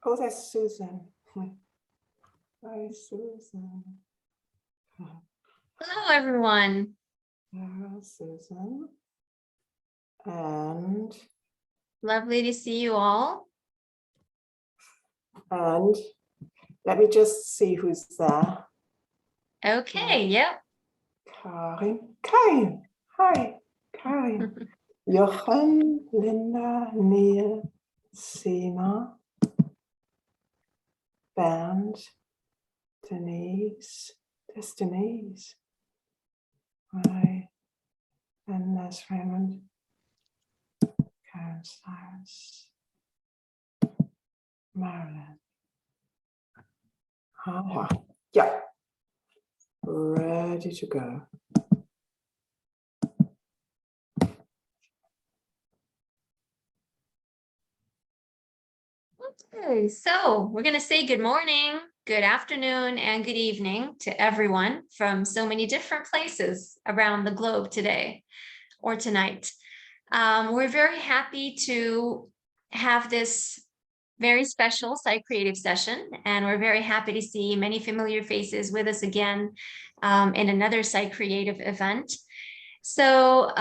Oh, that's Susan. Hi, Susan. Hello, everyone. Hello, Susan. And Lovely to see you all. Let me just see who's there. Okay, yep. Karin. Hi, Karin. Jochen, Linda, Neil, Sina, Bernd, Denise. There's Denise. Hi, and there's Raymond. Karen Cyrus. Marilyn. Yeah. Ready to go. Okay, so we're going to say good morning, good afternoon, and good evening to everyone from so many different places around the globe today or tonight. We're very happy to have this very special Psych Creative session, and we're very happy to see many familiar faces with us again in another Psych Creative event. So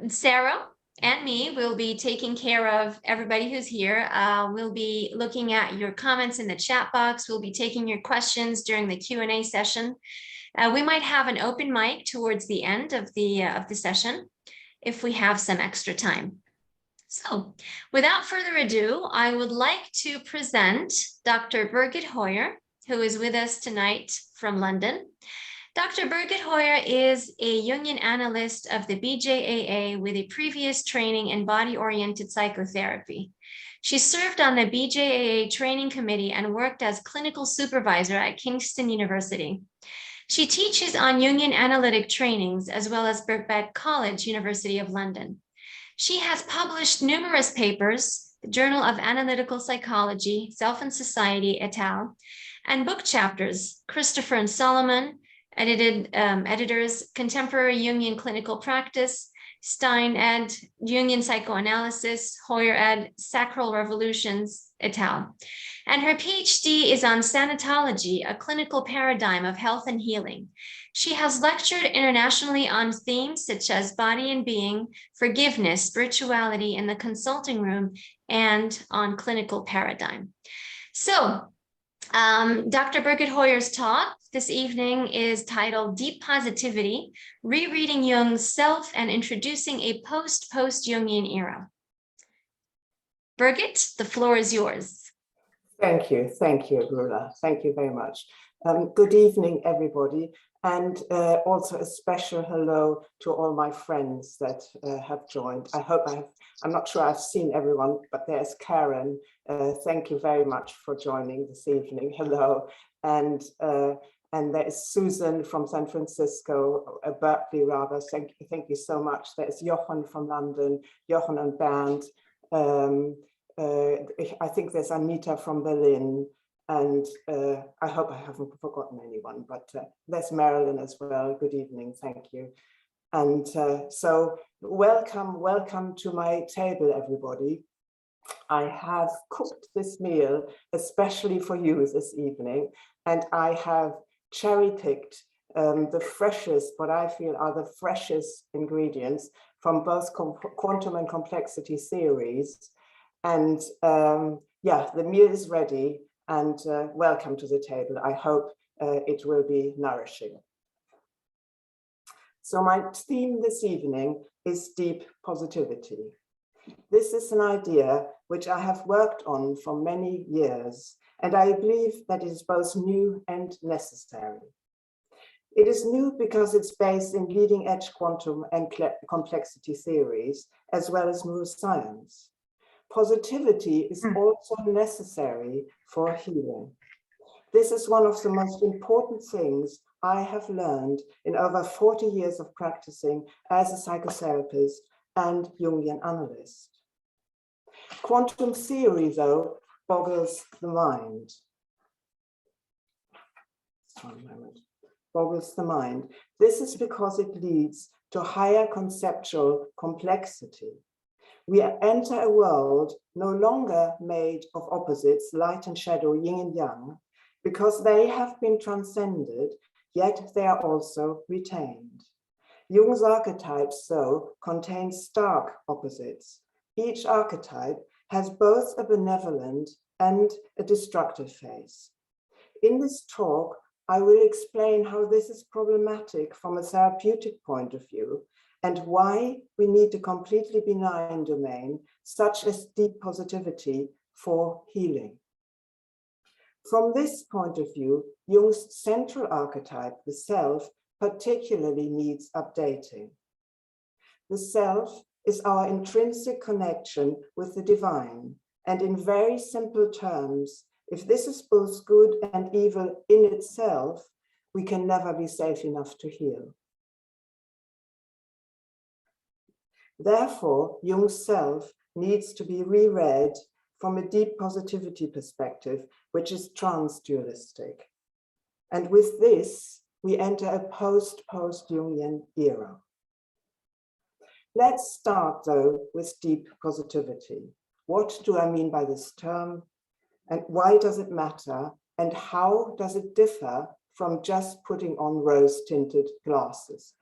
Sarah and me will be taking care of everybody who's here. We'll be looking at your comments in the chat box. We'll be taking your questions during the Q&A session. We might have an open mic towards the end of the session if we have some extra time. So without further ado, I would like to present Dr. Birgit Heuer, who is with us tonight from London. Dr. Birgit Heuer is a Jungian analyst of the BJAA with a previous training in body-oriented psychotherapy. She served on the BJAA training committee and worked as clinical supervisor at Kingston University. She teaches on Jungian analytic trainings as well as Birkbeck College, University of London. She has published numerous papers, the Journal of Analytical Psychology, Self and Society, et al., and book chapters, Christopher and Solomon, editors, Contemporary Jungian Clinical Practice, Stein ed., Jungian Psychoanalysis, Heuer ed., Sacral Revolutions, et al. And her PhD is on sanatology, a clinical paradigm of health and healing. She has lectured internationally on themes such as body and being, forgiveness, spirituality in the consulting room, and on clinical paradigm. So, Dr. Birgit Heuer's talk this evening is titled Deep Positivity, Rereading Jung's Self and Introducing a Post-post-Jungian Era. Birgit, the floor is yours. Thank you, Rula. Thank you very much. Good evening, everybody, and also a special hello to all my friends that have joined. I'm not sure I've seen everyone, but there's Karen. Thank you very much for joining this evening. Hello, and there is Susan from San Francisco, Berkeley rather. Thank you so much. There's Jochen from London, Jochen and Bernd. I think there's Anita from Berlin, and I hope I haven't forgotten anyone, but there's Marilyn as well. Good evening, thank you. And so welcome to my table, everybody. I have cooked this meal especially for you this evening, and I have cherry-picked the freshest, what I feel are the freshest ingredients from both quantum and complexity series. And yeah, the meal is ready, and welcome to the table. I hope it will be nourishing. So my theme this evening is deep positivity. This is an idea which I have worked on for many years, and I believe that it is both new and necessary. It is new because it's based in leading edge quantum and complexity theories, as well as neuroscience. Positivity is also necessary for healing. This is one of the most important things I have learned in over 40 years of practicing as a psychotherapist and Jungian analyst. Quantum theory, though, boggles the mind. One moment. Boggles the mind. This is because it leads to higher conceptual complexity. We enter a world no longer made of opposites, light and shadow, yin and yang, because they have been transcended, yet they are also retained. Jung's archetypes, so, contain stark opposites. Each archetype has both a benevolent and a destructive phase. In this talk, I will explain how this is problematic from a therapeutic point of view and why we need a completely benign domain, such as deep positivity, for healing. From this point of view, Jung's central archetype, the self, particularly needs updating. The self is our intrinsic connection with the divine, and in very simple terms, if this is both good and evil in itself, we can never be safe enough to heal. Therefore, Jung's self needs to be reread from a deep positivity perspective, which is trans-dualistic. And with this, we enter a post-post-Jungian era. Let's start, though, with deep positivity. What do I mean by this term? And why does it matter? And how does it differ from just putting on rose-tinted glasses?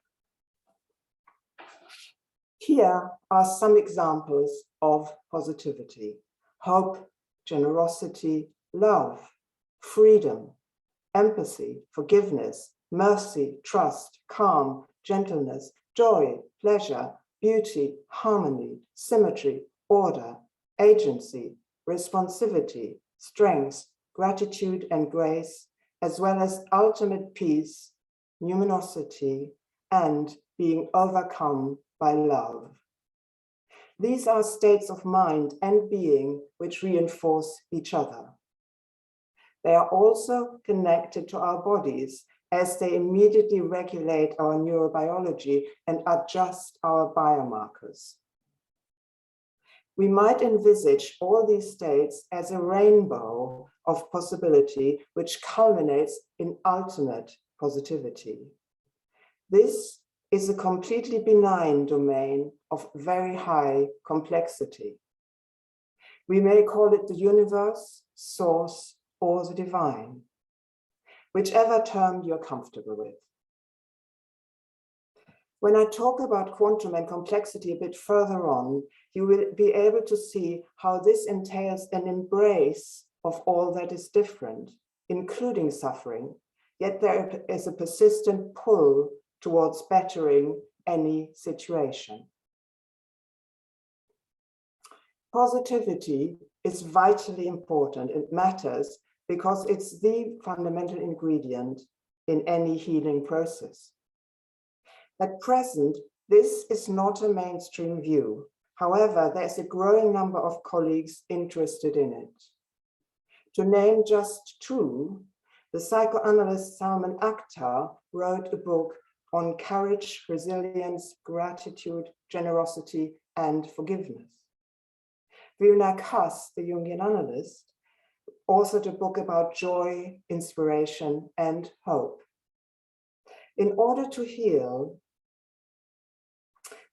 Here are some examples of positivity: hope, generosity, love, freedom, empathy, forgiveness, mercy, trust, calm, gentleness, joy, pleasure, beauty, harmony, symmetry, order, agency, responsivity, strength, gratitude and grace, as well as ultimate peace, numinosity, and being overcome by love. These are states of mind and being which reinforce each other. They are also connected to our bodies, as they immediately regulate our neurobiology and adjust our biomarkers. We might envisage all these states as a rainbow of possibility, which culminates in ultimate positivity. This is a completely benign domain of very high complexity. We may call it the universe, source, or the divine, whichever term you're comfortable with. When I talk about quantum and complexity a bit further on, you will be able to see how this entails an embrace of all that is different, including suffering, yet there is a persistent pull towards bettering any situation. Positivity is vitally important. It matters because it's the fundamental ingredient in any healing process. At present, this is not a mainstream view. However, there's a growing number of colleagues interested in it. To name just two, the psychoanalyst Salman Akhtar wrote a book on courage, resilience, gratitude, generosity, and forgiveness. Virna Kass, the Jungian analyst, authored a book about joy, inspiration, and hope. In order to heal,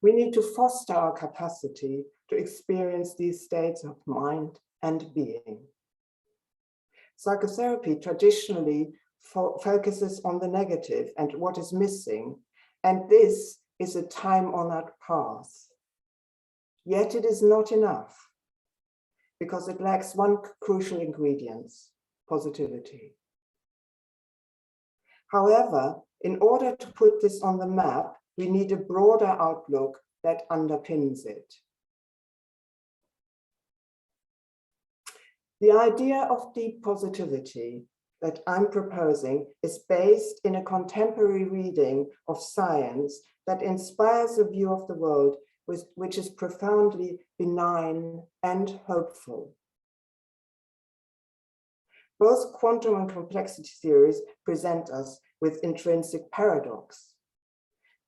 we need to foster our capacity to experience these states of mind and being. Psychotherapy traditionally focuses on the negative and what is missing, and this is a time-honored path. Yet it is not enough, because it lacks one crucial ingredient: positivity. However, in order to put this on the map, we need a broader outlook that underpins it. The idea of deep positivity that I'm proposing is based in a contemporary reading of science that inspires a view of the world which is profoundly benign and hopeful. Both quantum and complexity theories present us with intrinsic paradox.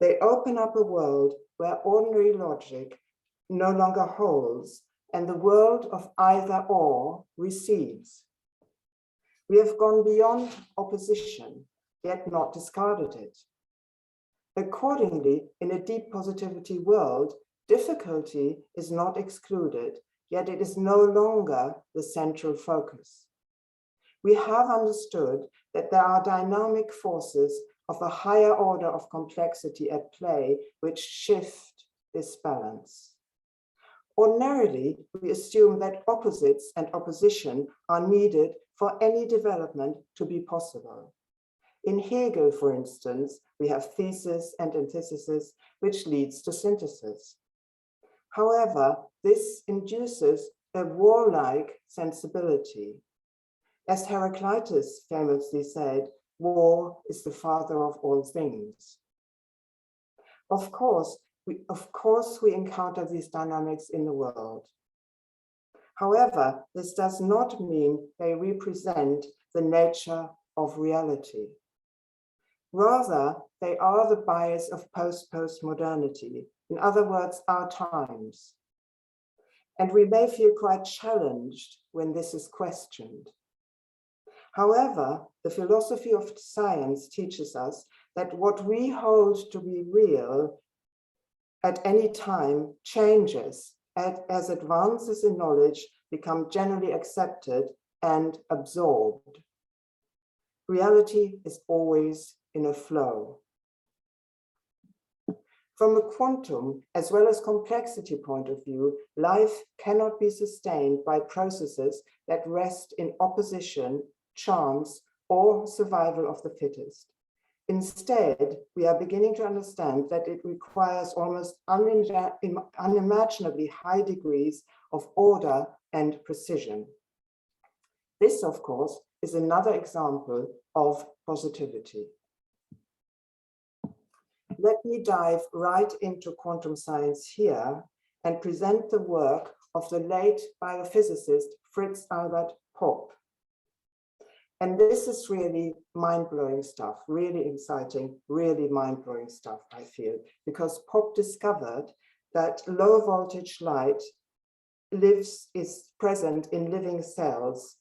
They open up a world where ordinary logic no longer holds, and the world of either or recedes. We have gone beyond opposition, yet not discarded it. Accordingly, in a deep positivity world, Difficulty is not excluded, yet it is no longer the central focus. We have understood that there are dynamic forces of a higher order of complexity at play which shift this balance. Ordinarily, we assume that opposites and opposition are needed for any development to be possible. In Hegel, for instance, we have thesis and antithesis, which leads to synthesis. However, this induces a warlike sensibility. As Heraclitus famously said, war is the father of all things. Of course, we encounter these dynamics in the world. However, this does not mean they represent the nature of reality. Rather, they are the bias of post-post-modernity, in other words, our times. And we may feel quite challenged when this is questioned. However, the philosophy of science teaches us that what we hold to be real at any time changes as advances in knowledge become generally accepted and absorbed. Reality is always in a flow. From a quantum as well as complexity point of view, life cannot be sustained by processes that rest in opposition, chance, or survival of the fittest. Instead, we are beginning to understand that it requires almost unimaginably high degrees of order and precision. This, of course, is another example of positivity. Let me dive right into quantum science here and present the work of the late biophysicist Fritz Albert Popp. And this is really mind-blowing stuff, really exciting, really mind-blowing stuff, I feel, because Popp discovered that low voltage light is present in living cells,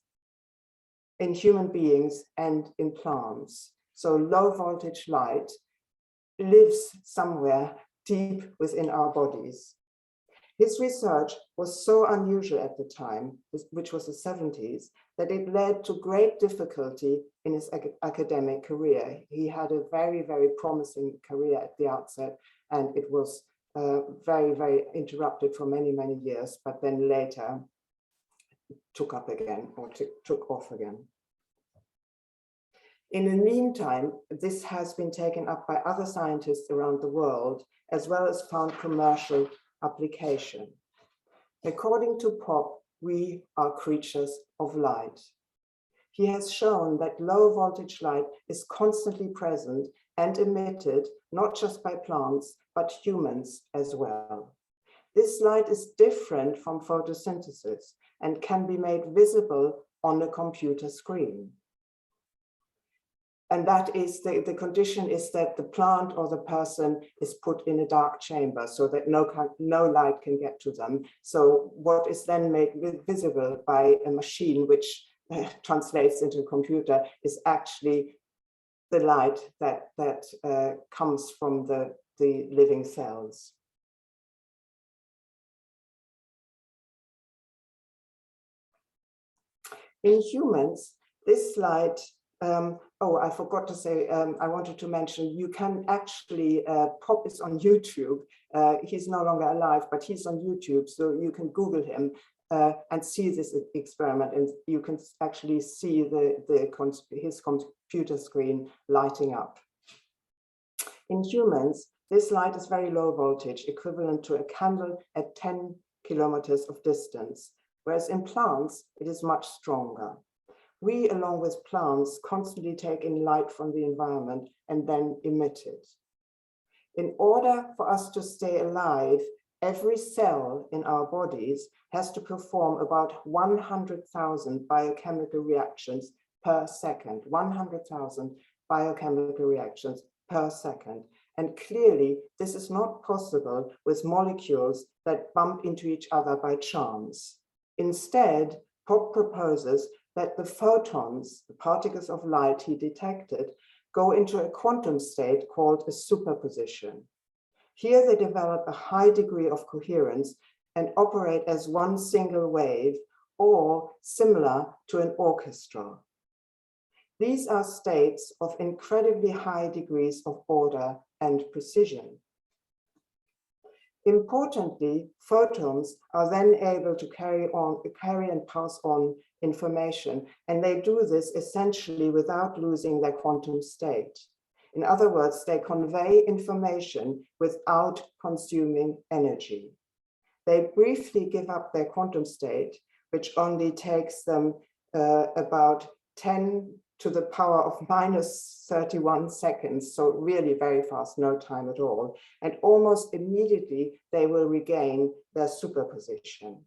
in human beings and in plants. So low voltage light lives somewhere deep within our bodies. His research was so unusual at the time, which was the 70s, that it led to great difficulty in his academic career. He had a very, very promising career at the outset, and it was very, very interrupted for many, many years, but then later took up again or took off again. In the meantime, this has been taken up by other scientists around the world, as well as found commercial application. According to Popp, we are creatures of light. He has shown that low voltage light is constantly present and emitted not just by plants, but humans as well. This light is different from photosynthesis and can be made visible on a computer screen. And that is the condition is that the plant or the person is put in a dark chamber so that no light can get to them. So what is then made visible by a machine which translates into a computer is actually the light that comes from the living cells. In humans, this light, oh, I forgot to say, I wanted to mention, you can actually, Popp is on YouTube. He's no longer alive, but he's on YouTube, so you can Google him and see this experiment, and you can actually see his computer screen lighting up. In humans, this light is very low voltage, equivalent to a candle at 10 kilometers of distance, whereas in plants, it is much stronger. We, along with plants, constantly take in light from the environment and then emit it. In order for us to stay alive, every cell in our bodies has to perform about 100,000 biochemical reactions per second, 100,000 biochemical reactions per second. And clearly, this is not possible with molecules that bump into each other by chance. Instead, Popp proposes that the photons, the particles of light he detected, go into a quantum state called a superposition. Here they develop a high degree of coherence and operate as one single wave or similar to an orchestra. These are states of incredibly high degrees of order and precision. Importantly, photons are then able to carry and pass on information, and they do this essentially without losing their quantum state. In other words, they convey information without consuming energy. They briefly give up their quantum state, which only takes them about 10 to the power of -31 seconds, so really very fast, no time at all. And almost immediately, they will regain their superposition.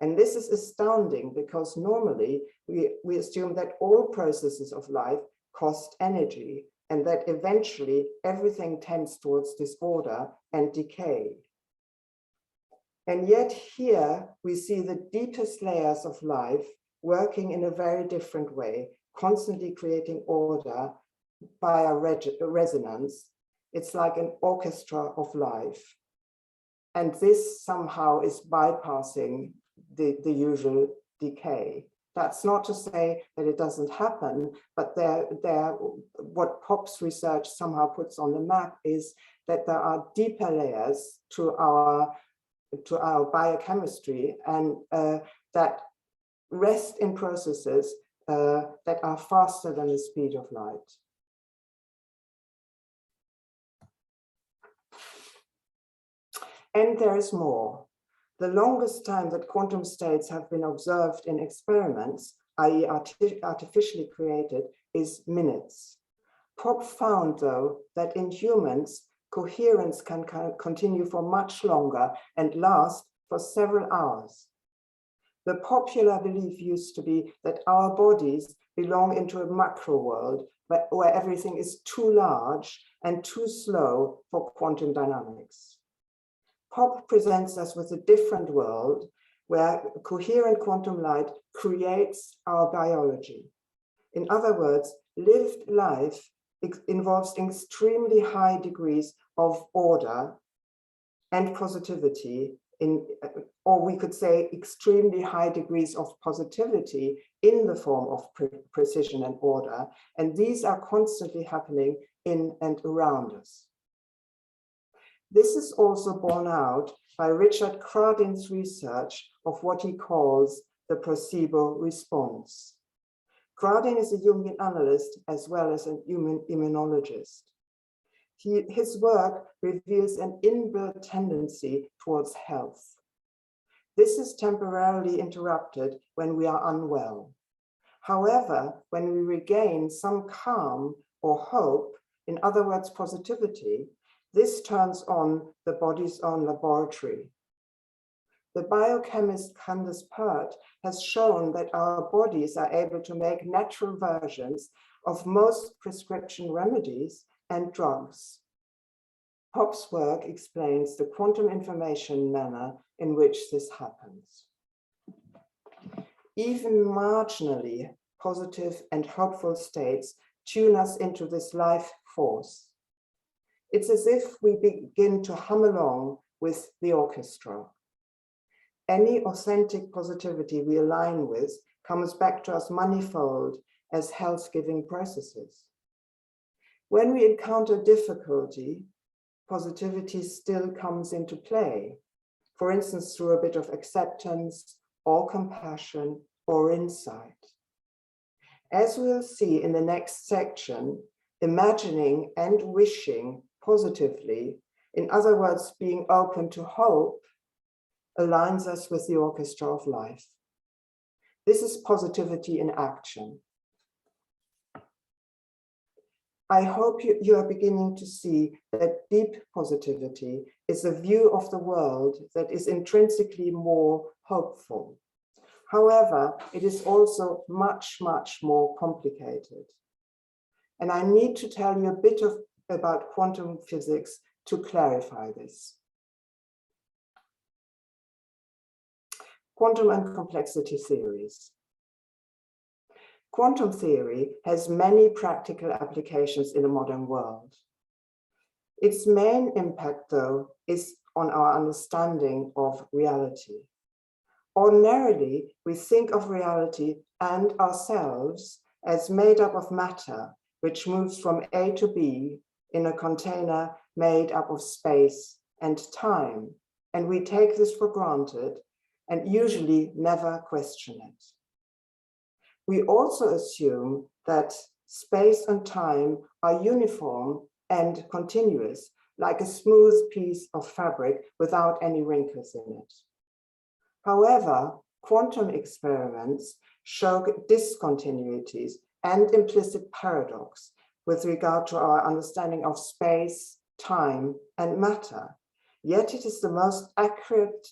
And this is astounding because normally we assume that all processes of life cost energy and that eventually everything tends towards disorder and decay. And yet here we see the deepest layers of life working in a very different way, constantly creating order via resonance. It's like an orchestra of life. And this somehow is bypassing the usual decay. That's not to say that it doesn't happen, but what Pop's research somehow puts on the map is that there are deeper layers to our biochemistry and that rest in processes that are faster than the speed of light. And there is more. The longest time that quantum states have been observed in experiments, i.e. artificially created, is minutes. Pop found, though, that in humans, coherence can continue for much longer and last for several hours. The popular belief used to be that our bodies belong into a macro world where everything is too large and too slow for quantum dynamics. Pop presents us with a different world where coherent quantum light creates our biology. In other words, lived life involves extremely high degrees of order and positivity, or we could say extremely high degrees of positivity in the form of precision and order. And these are constantly happening in and around us. This is also borne out by Richard Cradin's research of what he calls the placebo response. Cradin is a Jungian analyst as well as a human immunologist. His work reveals an inbuilt tendency towards health. This is temporarily interrupted when we are unwell. However, when we regain some calm or hope, in other words, positivity, this turns on the body's own laboratory. The biochemist Candace Pert has shown that our bodies are able to make natural versions of most prescription remedies and drugs. Pop's work explains the quantum information manner in which this happens. Even marginally positive and hopeful states tune us into this life force. It's as if we begin to hum along with the orchestra. Any authentic positivity we align with comes back to us manifold as health-giving processes. When we encounter difficulty, positivity still comes into play, for instance, through a bit of acceptance or compassion or insight. As we'll see in the next section, imagining and wishing positively, in other words, being open to hope, aligns us with the orchestra of life. This is positivity in action. I hope you are beginning to see that deep positivity is a view of the world that is intrinsically more hopeful. However, it is also much, much more complicated. And I need to tell you a bit about quantum physics to clarify this. Quantum and complexity theories. Quantum theory has many practical applications in the modern world. Its main impact, though, is on our understanding of reality. Ordinarily, we think of reality and ourselves as made up of matter, which moves from A to B in a container made up of space and time. And we take this for granted and usually never question it. We also assume that space and time are uniform and continuous, like a smooth piece of fabric without any wrinkles in it. However, quantum experiments show discontinuities and implicit paradox with regard to our understanding of space, time, and matter. Yet it is the most accurate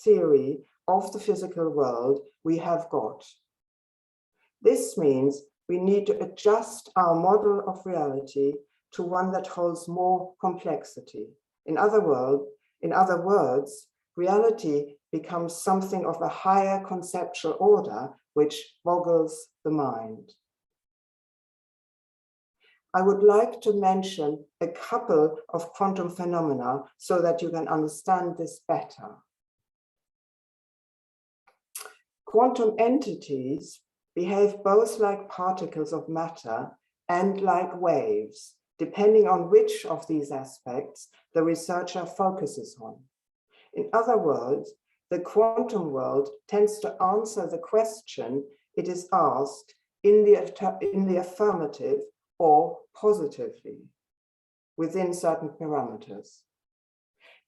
theory of the physical world we have got. This means we need to adjust our model of reality to one that holds more complexity. In other words, reality becomes something of a higher conceptual order, which boggles the mind. I would like to mention a couple of quantum phenomena so that you can understand this better. Quantum entities behave both like particles of matter and like waves, depending on which of these aspects the researcher focuses on. In other words, the quantum world tends to answer the question it is asked in the affirmative or positively within certain parameters.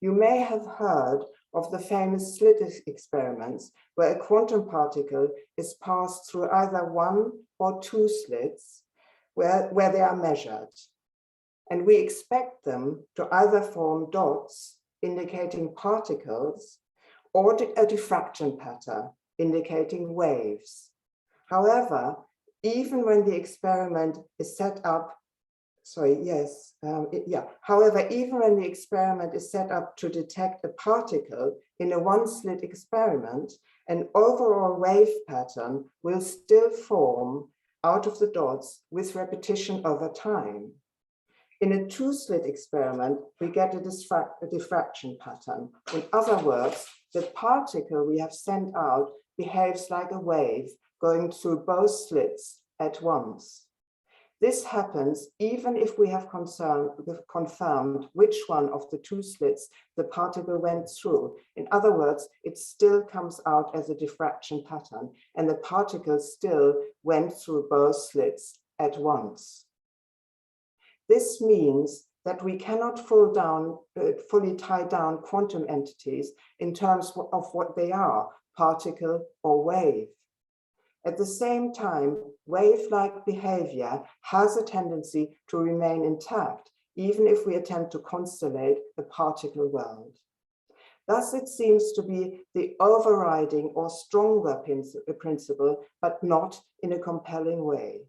You may have heard of the famous slit experiments where a quantum particle is passed through either one or two slits where they are measured. And we expect them to either form dots indicating particles or a diffraction pattern indicating waves. However, even when the experiment is set up, however, even when the experiment is set up to detect a particle in a one-slit experiment, an overall wave pattern will still form out of the dots with repetition over time. In a two-slit experiment, we get a diffraction pattern. In other words, the particle we have sent out behaves like a wave going through both slits at once. This happens even if we have confirmed which one of the two slits the particle went through. In other words, it still comes out as a diffraction pattern, and the particle still went through both slits at once. This means that we cannot fully tie down quantum entities in terms of what they are, particle or wave. At the same time, wave-like behavior has a tendency to remain intact, even if we attempt to constellate the particle world. Thus, it seems to be the overriding or stronger principle, but not in a compelling way.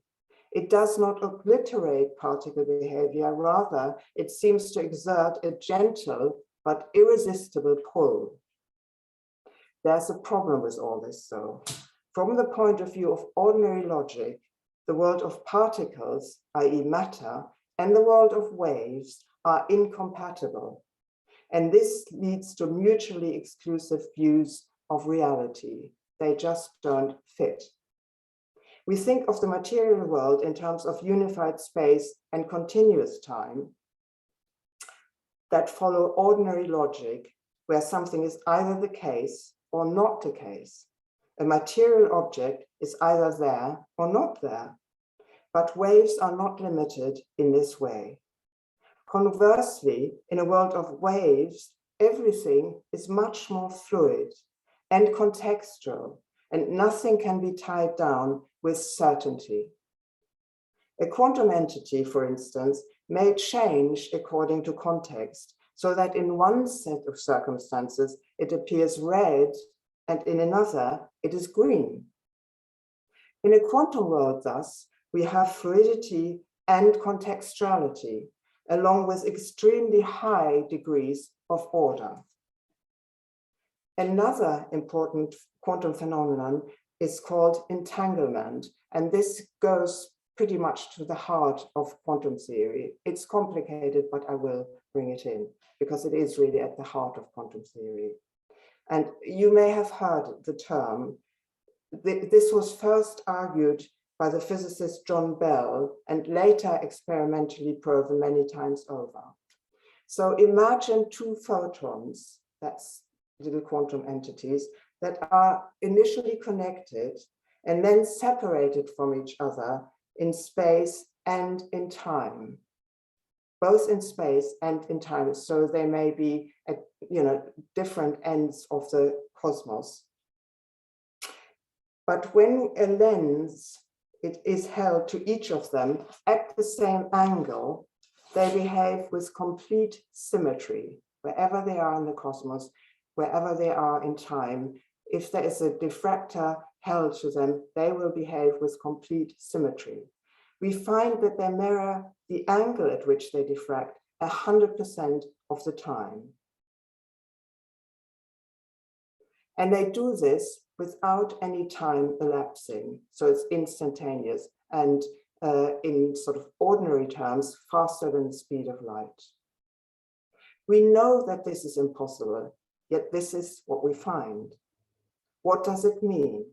It does not obliterate particle behavior, rather, it seems to exert a gentle but irresistible pull. There's a problem with all this, though. From the point of view of ordinary logic, the world of particles, i.e. matter, and the world of waves are incompatible. And this leads to mutually exclusive views of reality. They just don't fit. We think of the material world in terms of unified space and continuous time that follow ordinary logic, where something is either the case or not the case. A material object is either there or not there, but waves are not limited in this way. Conversely, in a world of waves, everything is much more fluid and contextual, and nothing can be tied down with certainty. A quantum entity, for instance, may change according to context, so that in one set of circumstances, it appears red, and in another, it is green. In a quantum world, thus, we have fluidity and contextuality, along with extremely high degrees of order. Another important quantum phenomenon is called entanglement, and this goes pretty much to the heart of quantum theory. It's complicated, but I will bring it in, because it is really at the heart of quantum theory. And you may have heard the term. This was first argued by the physicist John Bell and later experimentally proven many times over. So imagine two photons, that's little quantum entities, that are initially connected and then separated from each other in space and in time, both in space and in time. So they may be at different ends of the cosmos. But when a lens it is held to each of them at the same angle, they behave with complete symmetry wherever they are in the cosmos, wherever they are in time. If there is a diffractor held to them, they will behave with complete symmetry. We find that they mirror the angle at which they diffract 100% of the time. And they do this without any time elapsing. So it's instantaneous and in sort of ordinary terms, faster than the speed of light. We know that this is impossible, yet this is what we find. What does it mean?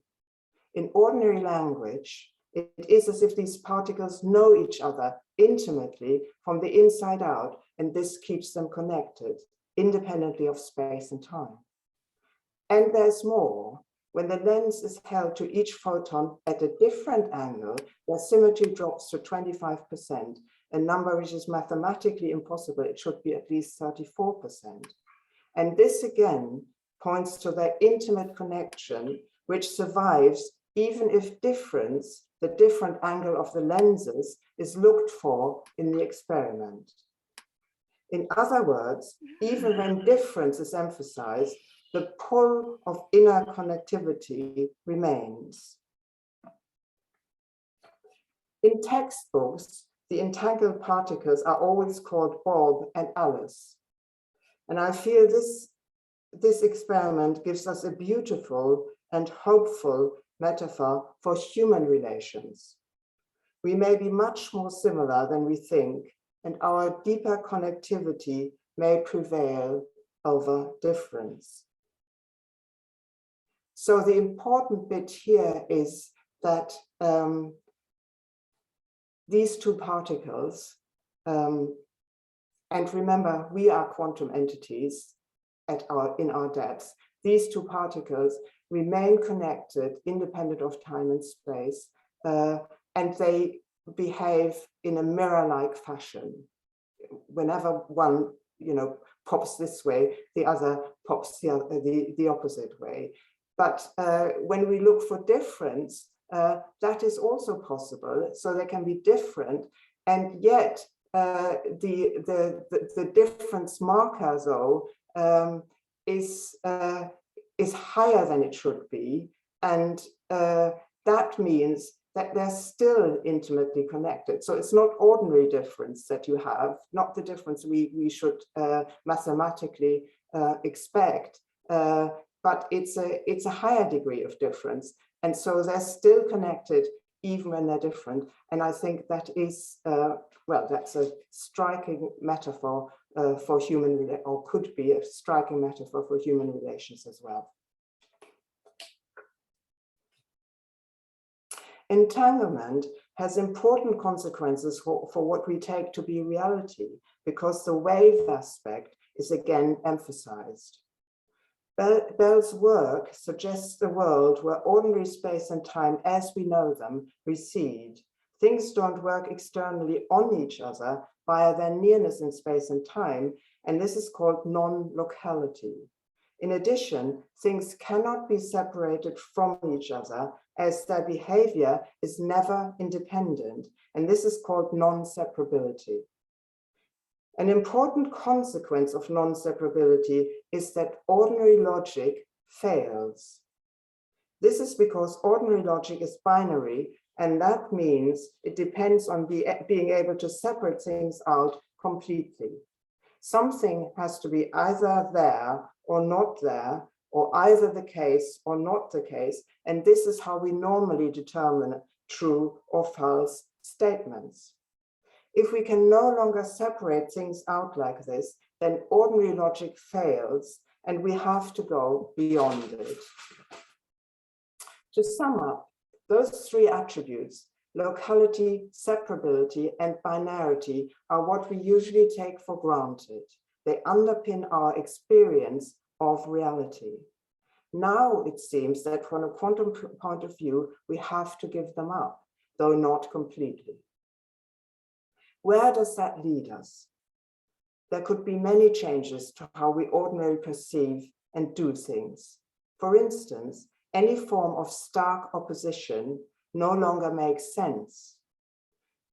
In ordinary language, it is as if these particles know each other intimately from the inside out, and this keeps them connected, independently of space and time. And there's more. When the lens is held to each photon at a different angle, their symmetry drops to 25%, a number which is mathematically impossible. It should be at least 34%. And this again points to their intimate connection, which survives even if difference, the different angle of the lenses, is looked for in the experiment. In other words, even when difference is emphasized, the pull of inner connectivity remains. In textbooks, the entangled particles are always called Bob and Alice. And I feel this experiment gives us a beautiful and hopeful metaphor for human relations. We may be much more similar than we think, and our deeper connectivity may prevail over difference. So the important bit here is that these two particles, and remember, we are quantum entities in our depths. These two particles remain connected, independent of time and space, and they behave in a mirror-like fashion. Whenever one, pops this way, the other pops the opposite way. But when we look for difference, that is also possible. So they can be different, and yet the difference marker, though, is higher than it should be, and that means that they're still intimately connected. So it's not ordinary difference that you have, not the difference we should mathematically expect, but it's a higher degree of difference. And so they're still connected even when they're different. And I think that is, that's a striking metaphor for human, or could be a striking metaphor for human relations as well. Entanglement has important consequences for what we take to be reality, because the wave aspect is again emphasized. Bell's work suggests a world where ordinary space and time as we know them recede. Things don't work externally on each other via their nearness in space and time, and this is called non-locality. In addition, things cannot be separated from each other as their behavior is never independent, and this is called nonseparability. An important consequence of nonseparability is that ordinary logic fails. This is because ordinary logic is binary, and that means it depends on being able to separate things out completely. Something has to be either there or not there, or either the case or not the case, and this is how we normally determine true or false statements. If we can no longer separate things out like this, then ordinary logic fails and we have to go beyond it. To sum up, those three attributes, locality, separability, and binarity, are what we usually take for granted. They underpin our experience of reality. Now it seems that from a quantum point of view, we have to give them up, though not completely. Where does that lead us? There could be many changes to how we ordinarily perceive and do things. For instance, any form of stark opposition no longer makes sense.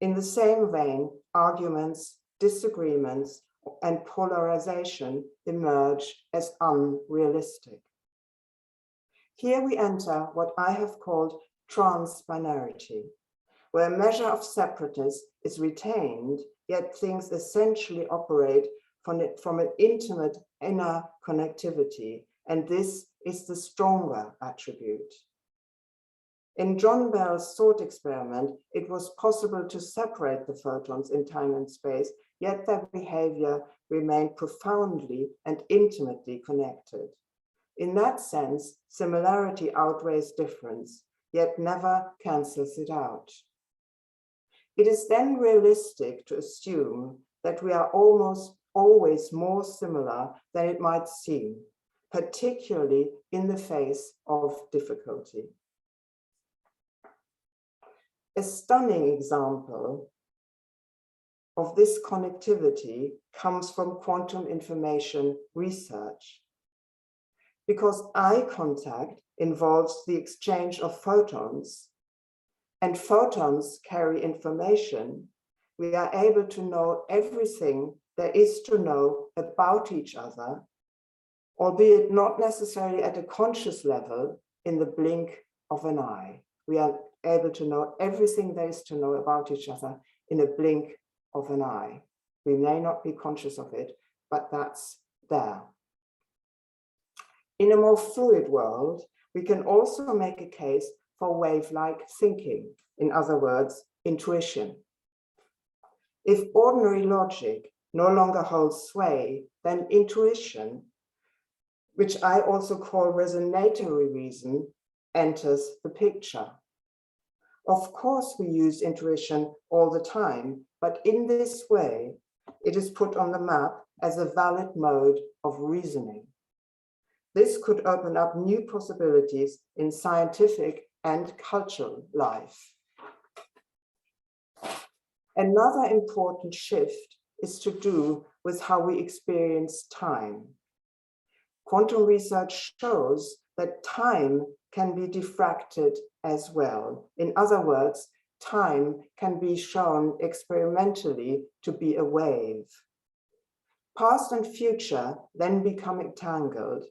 In the same vein, arguments, disagreements, and polarization emerge as unrealistic. Here we enter what I have called trans-binarity, where a measure of separateness is retained, yet things essentially operate from an intimate inner connectivity, and this is the stronger attribute. In John Bell's thought experiment, it was possible to separate the photons in time and space, yet their behavior remained profoundly and intimately connected. In that sense, similarity outweighs difference, yet never cancels it out. It is then realistic to assume that we are almost always more similar than it might seem, particularly in the face of difficulty. A stunning example of this connectivity comes from quantum information research. Because eye contact involves the exchange of photons, and photons carry information, we are able to know everything there is to know about each other, albeit not necessarily at a conscious level, in the blink of an eye. We are able to know everything there is to know about each other in a blink of an eye. We may not be conscious of it, but that's there. In a more fluid world, we can also make a case for wavelike thinking, in other words, intuition. If ordinary logic no longer holds sway, then intuition, which I also call resonatory reason, enters the picture. Of course, we use intuition all the time, but in this way, it is put on the map as a valid mode of reasoning. This could open up new possibilities in scientific and cultural life. Another important shift is to do with how we experience time. Quantum research shows that time can be diffracted as well. In other words, time can be shown experimentally to be a wave. Past and future then become entangled,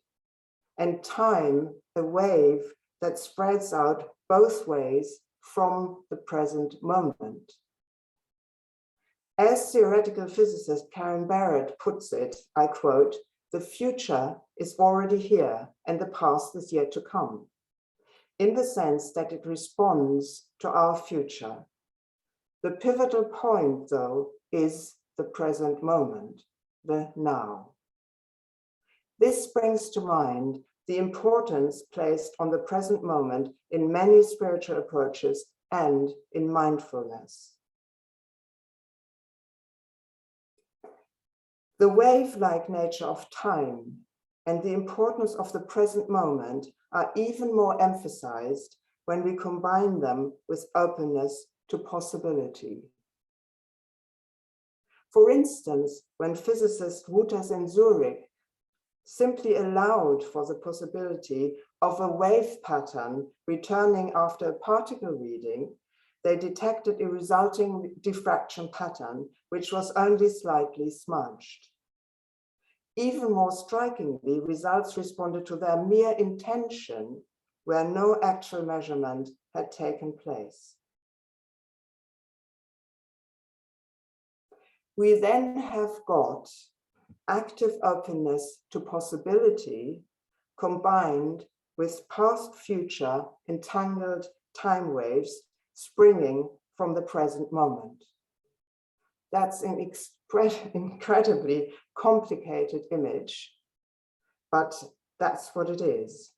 and time a wave that spreads out both ways from the present moment. As theoretical physicist Karen Barrett puts it, I quote, "The future is already here and the past is yet to come, in the sense that it responds to our future. The pivotal point, though, is the present moment, the now." This brings to mind the importance placed on the present moment in many spiritual approaches and in mindfulness. The wave-like nature of time and the importance of the present moment are even more emphasized when we combine them with openness to possibility. For instance, when physicist Wouters in Zurich simply allowed for the possibility of a wave pattern returning after a particle reading, they detected a resulting diffraction pattern, which was only slightly smudged. Even more strikingly, results responded to their mere intention, where no actual measurement had taken place. We then have got active openness to possibility combined with past-future entangled time waves springing from the present moment. That's an incredibly complicated image, but that's what it is.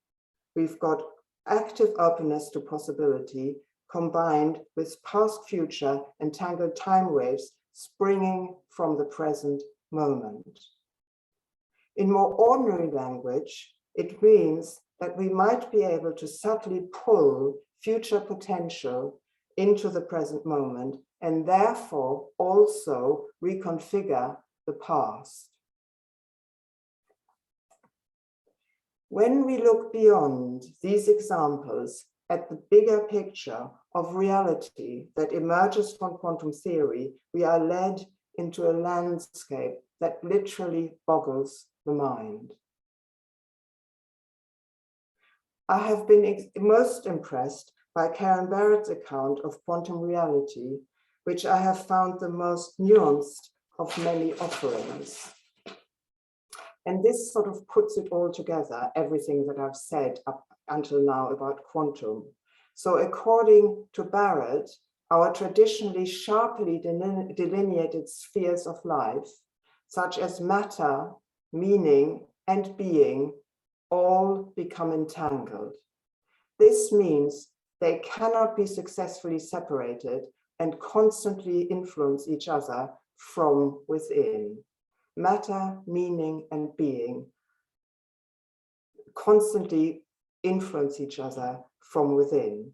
We've got active openness to possibility combined with past-future entangled time waves springing from the present moment. In more ordinary language, it means that we might be able to subtly pull future potential into the present moment and therefore also reconfigure the past. When we look beyond these examples at the bigger picture of reality that emerges from quantum theory, we are led into a landscape that literally boggles the mind. I have been most impressed by Karen Barrett's account of quantum reality, which I have found the most nuanced of many offerings. And this sort of puts it all together, everything that I've said up until now about quantum. So according to Barrett, our traditionally sharply delineated spheres of life, such as matter, meaning, and being, all become entangled. This means they cannot be successfully separated and constantly influence each other from within. Matter, meaning, and being constantly influence each other from within.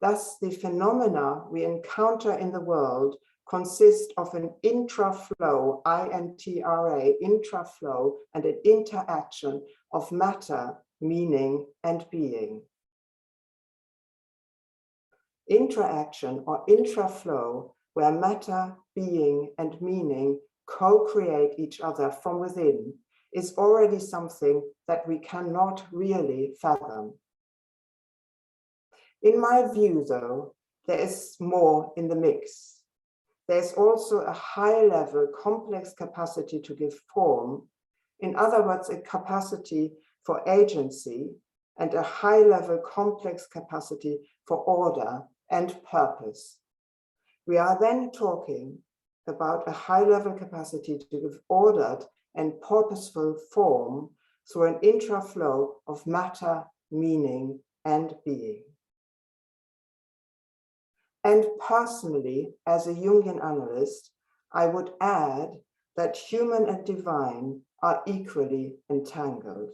Thus, the phenomena we encounter in the world consist of an intraflow, I-N-T-R-A, intraflow, and an interaction of matter, meaning, and being. Interaction or intraflow, where matter, being, and meaning co-create each other from within, is already something that we cannot really fathom. In my view, though, there is more in the mix. There's also a high-level complex capacity to give form, in other words, a capacity for agency, and a high-level complex capacity for order and purpose. We are then talking about a high-level capacity to give ordered and purposeful form through an intraflow of matter, meaning, and being. And personally, as a Jungian analyst, I would add that human and divine are equally entangled.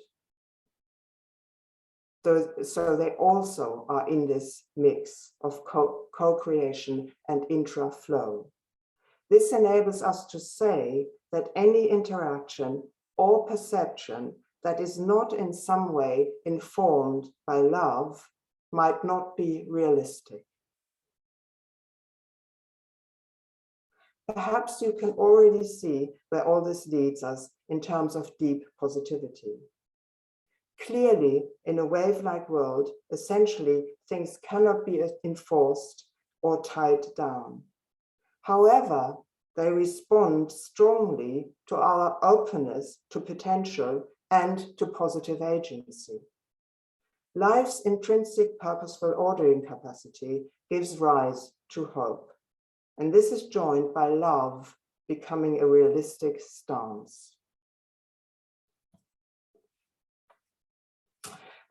So they also are in this mix of co-creation and intraflow. This enables us to say that any interaction or perception that is not in some way informed by love might not be realistic. Perhaps you can already see where all this leads us in terms of deep positivity. Clearly, in a wave-like world, essentially, things cannot be enforced or tied down. However, they respond strongly to our openness to potential and to positive agency. Life's intrinsic purposeful ordering capacity gives rise to hope. And this is joined by love becoming a realistic stance.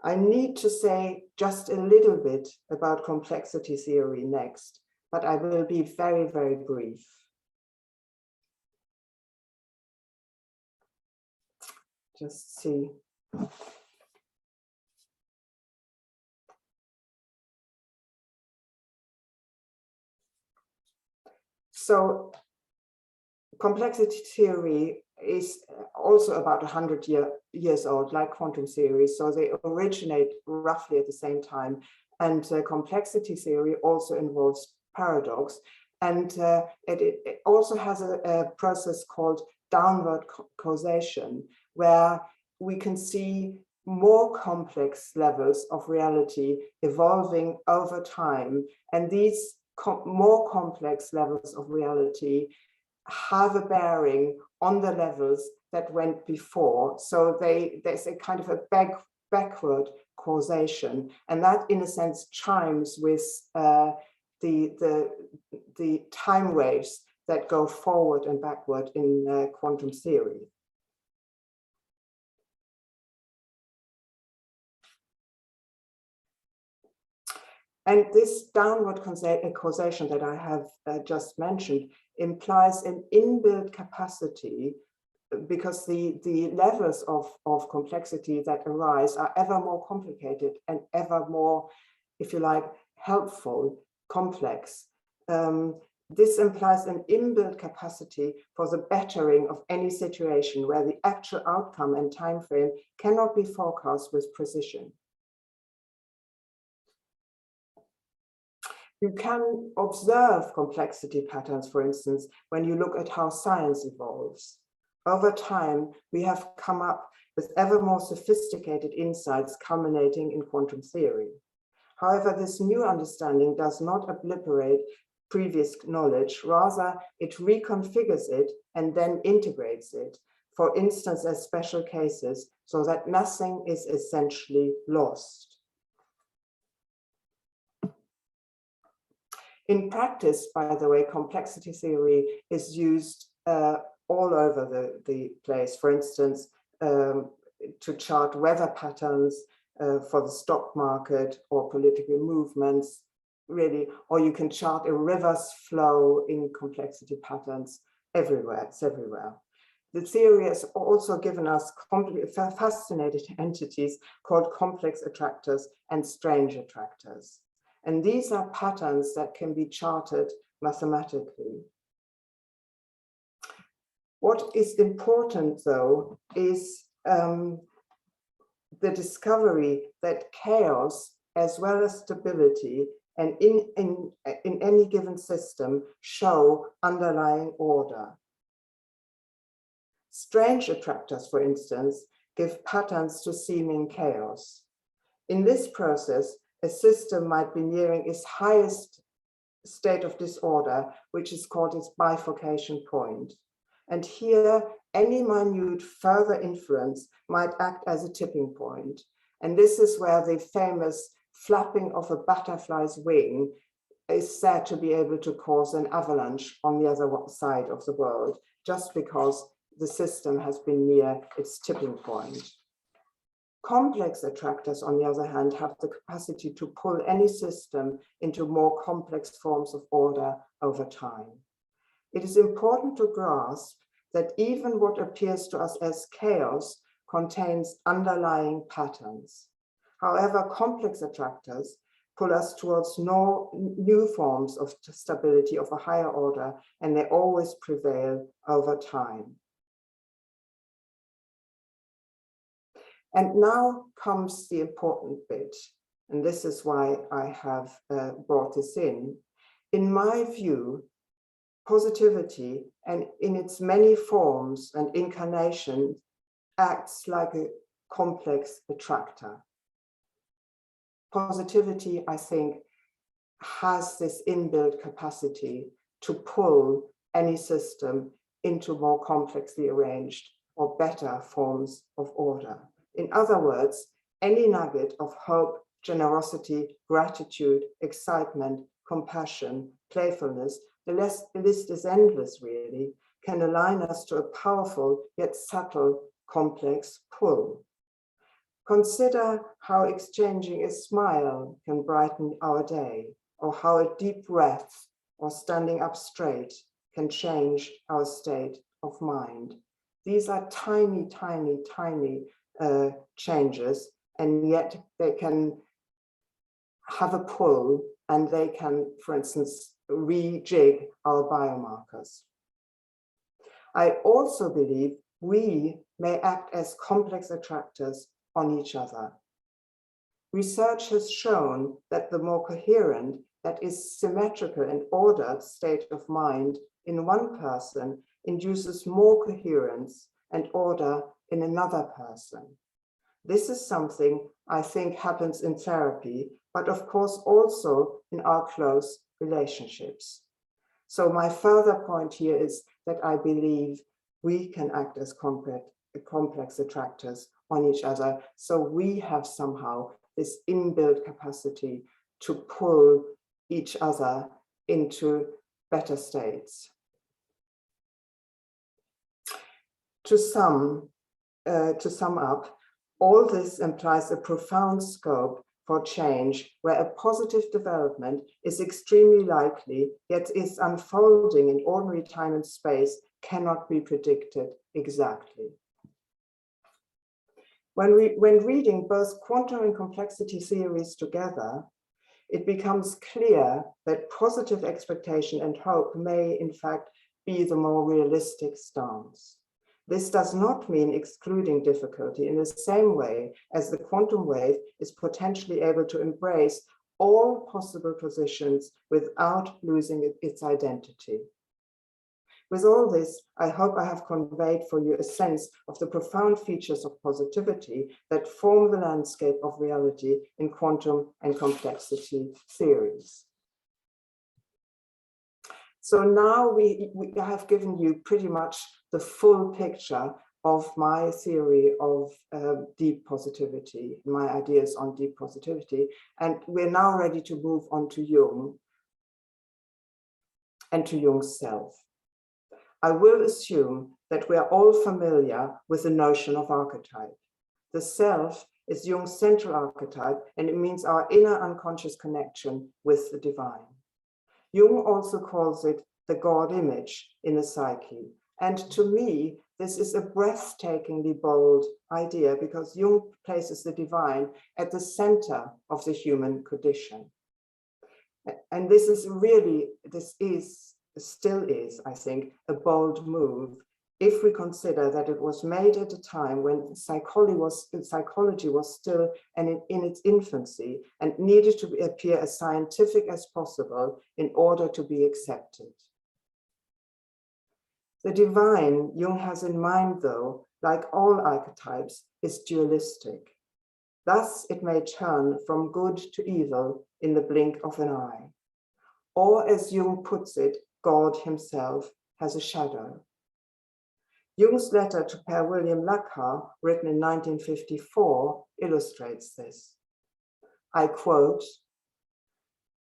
I need to say just a little bit about complexity theory next, but I will be very, very brief. Just see. So complexity theory is also about 100 years old, like quantum theory. So they originate roughly at the same time. And complexity theory also involves paradox. And it also has a process called downward causation, where we can see more complex levels of reality evolving over time. And these more complex levels of reality have a bearing on the levels that went before. So there's a kind of a backward causation, and that in a sense chimes with the time waves that go forward and backward in quantum theory. And this downward causation that I have just mentioned implies an inbuilt capacity, because the levels of complexity that arise are ever more complicated and ever more, if you like, helpful, complex. This implies an inbuilt capacity for the bettering of any situation where the actual outcome and time frame cannot be forecast with precision. You can observe complexity patterns, for instance, when you look at how science evolves. Over time, we have come up with ever more sophisticated insights culminating in quantum theory. However, this new understanding does not obliterate previous knowledge, rather it reconfigures it and then integrates it, for instance, as special cases, so that nothing is essentially lost. In practice, by the way, complexity theory is used all over the place. For instance, to chart weather patterns for the stock market or political movements, really, or you can chart a river's flow in complexity patterns everywhere. It's everywhere. The theory has also given us fascinating entities called complex attractors and strange attractors. And these are patterns that can be charted mathematically. What is important, though, is the discovery that chaos, as well as stability, and in any given system, show underlying order. Strange attractors, for instance, give patterns to seeming chaos. In this process, a system might be nearing its highest state of disorder, which is called its bifurcation point. And here, any minute further influence might act as a tipping point. And this is where the famous flapping of a butterfly's wing is said to be able to cause an avalanche on the other side of the world, just because the system has been near its tipping point. Complex attractors, on the other hand, have the capacity to pull any system into more complex forms of order over time. It is important to grasp that even what appears to us as chaos contains underlying patterns. However, complex attractors pull us towards new forms of stability of a higher order, and they always prevail over time. And now comes the important bit, and this is why I have brought this in. In my view, positivity, and in its many forms and incarnations, acts like a complex attractor. Positivity, I think, has this inbuilt capacity to pull any system into more complexly arranged or better forms of order. In other words, any nugget of hope, generosity, gratitude, excitement, compassion, playfulness, the list is endless really, can align us to a powerful yet subtle, complex pull. Consider how exchanging a smile can brighten our day, or how a deep breath or standing up straight can change our state of mind. These are tiny, tiny, tiny changes, and yet they can have a pull, and they can, for instance, rejig our biomarkers. I also believe we may act as complex attractors on each other. Research has shown that the more coherent, that is symmetrical and ordered state of mind in one person induces more coherence and order in another person. This is something I think happens in therapy, but of course also in our close relationships. So my further point here is that I believe we can act as complex attractors on each other. So we have somehow this inbuilt capacity to pull each other into better states. To sum up, all this implies a profound scope for change where a positive development is extremely likely, yet its unfolding in ordinary time and space cannot be predicted exactly. When reading both quantum and complexity theories together, it becomes clear that positive expectation and hope may, in fact, be the more realistic stance. This does not mean excluding difficulty in the same way as the quantum wave is potentially able to embrace all possible positions without losing its identity. With all this, I hope I have conveyed for you a sense of the profound features of positivity that form the landscape of reality in quantum and complexity theories. So now we have given you pretty much the full picture of my theory of deep positivity, my ideas on deep positivity, and we're now ready to move on to Jung and to Jung's self. I will assume that we are all familiar with the notion of archetype. The self is Jung's central archetype, and it means our inner unconscious connection with the divine. Jung also calls it the God image in the psyche. And to me, this is a breathtakingly bold idea because Jung places the divine at the center of the human condition. And this still is, I think, a bold move if we consider that it was made at a time when psychology was still in its infancy and needed to appear as scientific as possible in order to be accepted. The divine Jung has in mind, though, like all archetypes, is dualistic. Thus, it may turn from good to evil in the blink of an eye. Or, as Jung puts it, God himself has a shadow. Jung's letter to Per William Lacar, written in 1954, illustrates this. I quote,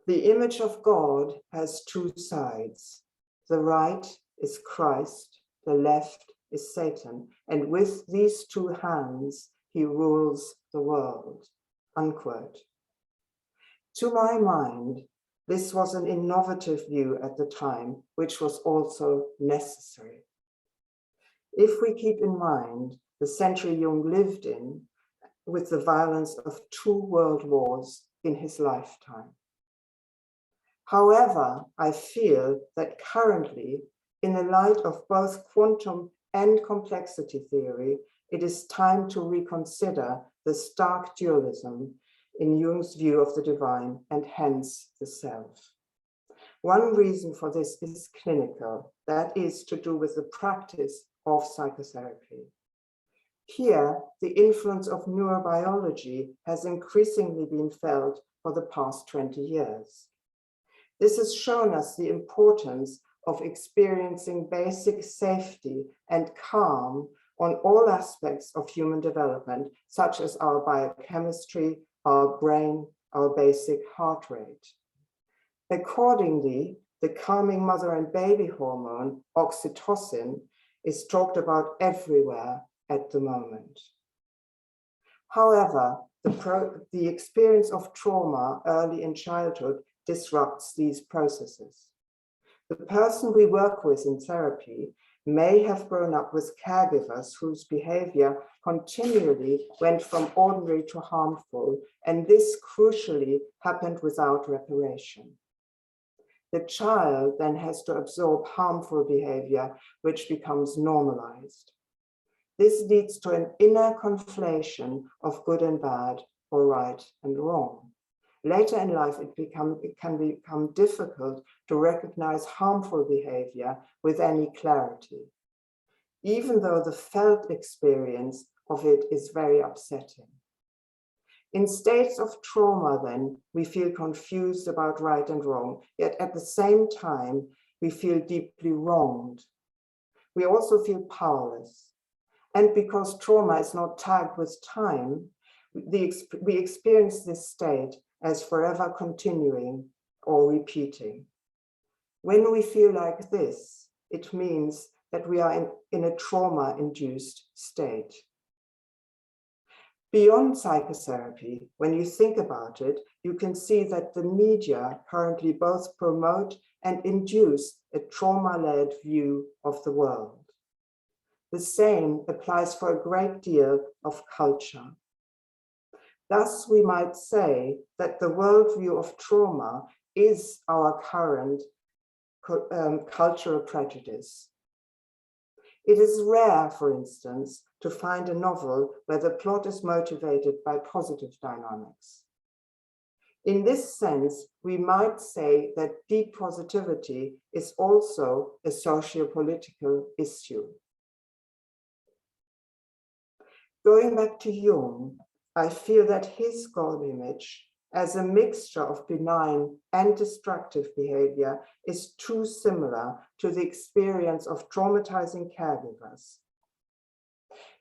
"The image of God has two sides. The right is Christ, the left is Satan, and with these two hands he rules the world," unquote. To my mind, this was an innovative view at the time, which was also necessary. If we keep in mind the century Jung lived in, with the violence of 2 world wars in his lifetime. However, I feel that currently, in the light of both quantum and complexity theory, it is time to reconsider the stark dualism in Jung's view of the divine and hence the self. One reason for this is clinical, that is to do with the practice of psychotherapy. Here, the influence of neurobiology has increasingly been felt for the past 20 years. This has shown us the importance of experiencing basic safety and calm on all aspects of human development, such as our biochemistry, our brain, our basic heart rate. Accordingly, the calming mother and baby hormone, oxytocin, is talked about everywhere at the moment. However, the experience of trauma early in childhood disrupts these processes. The person we work with in therapy may have grown up with caregivers whose behavior continually went from ordinary to harmful, and this crucially happened without reparation. The child then has to absorb harmful behavior, which becomes normalized. This leads to an inner conflation of good and bad, or right and wrong. Later in life, it can become difficult to recognize harmful behavior with any clarity, even though the felt experience of it is very upsetting. In states of trauma, then, we feel confused about right and wrong, yet at the same time, we feel deeply wronged. We also feel powerless. And because trauma is not tagged with time, we experience this state as forever continuing or repeating. When we feel like this, it means that we are in a trauma-induced state. Beyond psychotherapy, when you think about it, you can see that the media currently both promote and induce a trauma-led view of the world. The same applies for a great deal of culture. Thus, we might say that the worldview of trauma is our current cultural prejudice. It is rare, for instance, to find a novel where the plot is motivated by positive dynamics. In this sense, we might say that deep positivity is also a socio-political issue. Going back to Jung, I feel that his God image as a mixture of benign and destructive behavior is too similar to the experience of traumatizing caregivers.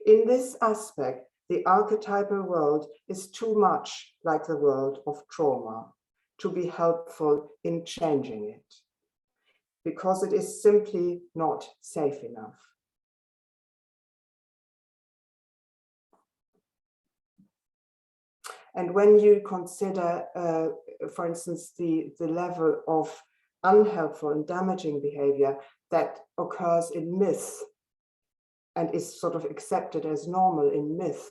In this aspect, the archetypal world is too much like the world of trauma to be helpful in changing it, because it is simply not safe enough. And when you consider, for instance, the level of unhelpful and damaging behavior that occurs in myth and is sort of accepted as normal in myth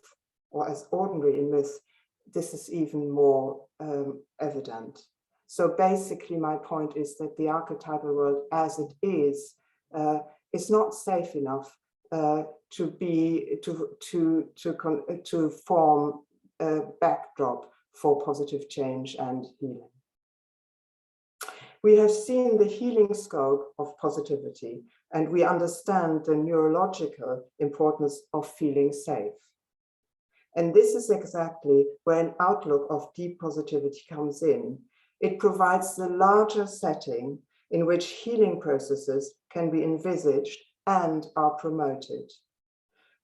or as ordinary in myth, this is even more evident. So basically, my point is that the archetypal world as it is not safe enough to form a backdrop for positive change and healing. We have seen the healing scope of positivity, and we understand the neurological importance of feeling safe. And this is exactly where an outlook of deep positivity comes in. It provides the larger setting in which healing processes can be envisaged and are promoted.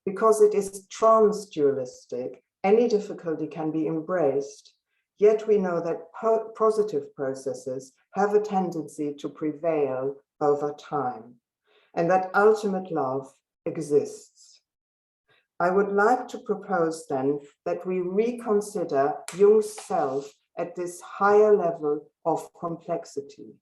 Because it is trans-dualistic, any difficulty can be embraced, yet we know that positive processes have a tendency to prevail over time, and that ultimate love exists. I would like to propose then that we reconsider Jung's self at this higher level of complexity,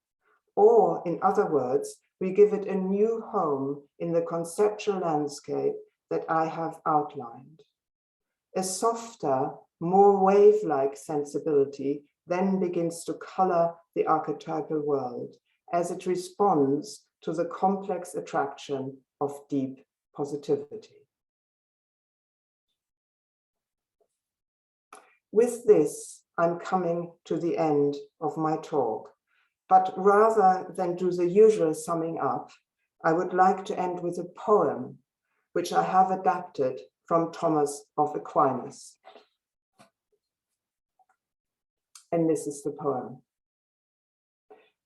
or in other words, we give it a new home in the conceptual landscape that I have outlined. A softer, more wave-like sensibility then begins to color the archetypal world as it responds to the complex attraction of deep positivity. With this, I'm coming to the end of my talk, but rather than do the usual summing up, I would like to end with a poem, which I have adapted from Thomas of Aquin. And this is the poem.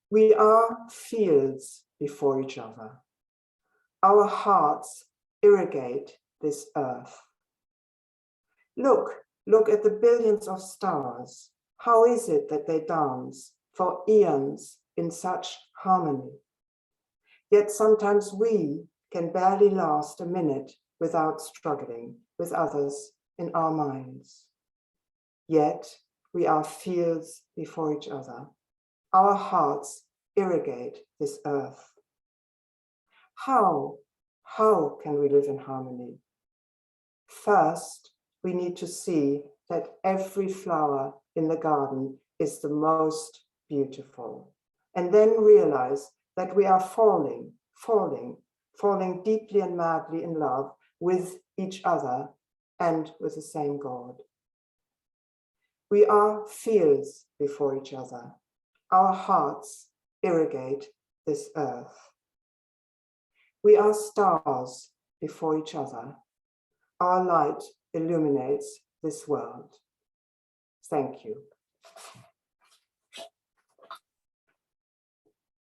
We are fields before each other. Our hearts irrigate this earth. Look at the billions of stars. How is it that they dance for eons in such harmony? Yet sometimes we can barely last a minute without struggling with others in our minds. Yet we are fields before each other. Our hearts irrigate this earth. How can we live in harmony? First, we need to see that every flower in the garden is the most beautiful, and then realize that we are falling deeply and madly in love with each other and with the same God. We are fields before each other. Our hearts irrigate this earth. We are stars before each other. Our light illuminates this world. Thank you.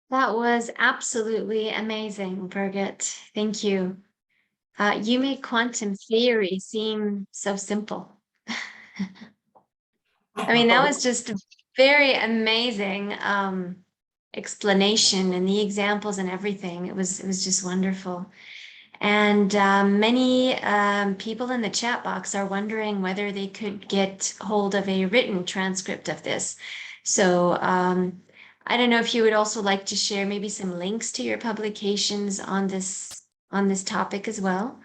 That was absolutely amazing, Birgit. Thank you. You make quantum theory seem so simple. I mean, that was just very amazing. explanation and the examples and everything. It was just wonderful. And many people in the chat box are wondering whether they could get hold of a written transcript of this. So I don't know if you would also like to share maybe some links to your publications on this topic as well.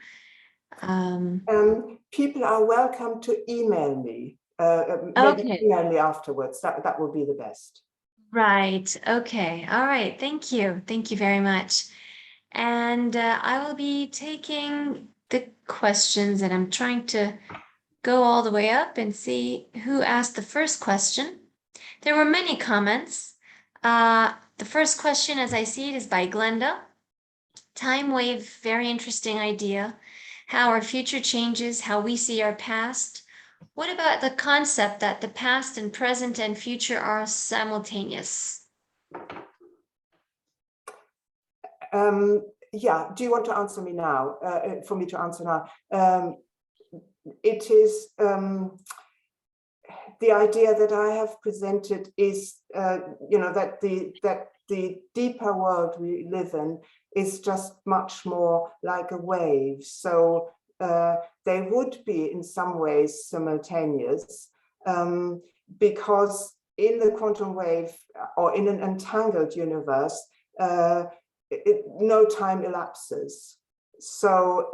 People are welcome to email me. Maybe Okay. email me afterwards. That would be the best. Right. Okay. All right. Thank you. Thank you very much. And I will be taking the questions, and I'm trying to go all the way up and see who asked the first question. There were many comments. The first question, as I see it, is by Glenda. Time wave, very interesting idea. How our future changes, how we see our past. What about the concept that the past and present and future are simultaneous? Yeah, do you want to answer me now? For me to answer now? It is the idea that I have presented is, that the deeper world we live in is just much more like a wave. So they would be in some ways simultaneous, because in the quantum wave or in an entangled universe, no time elapses. So,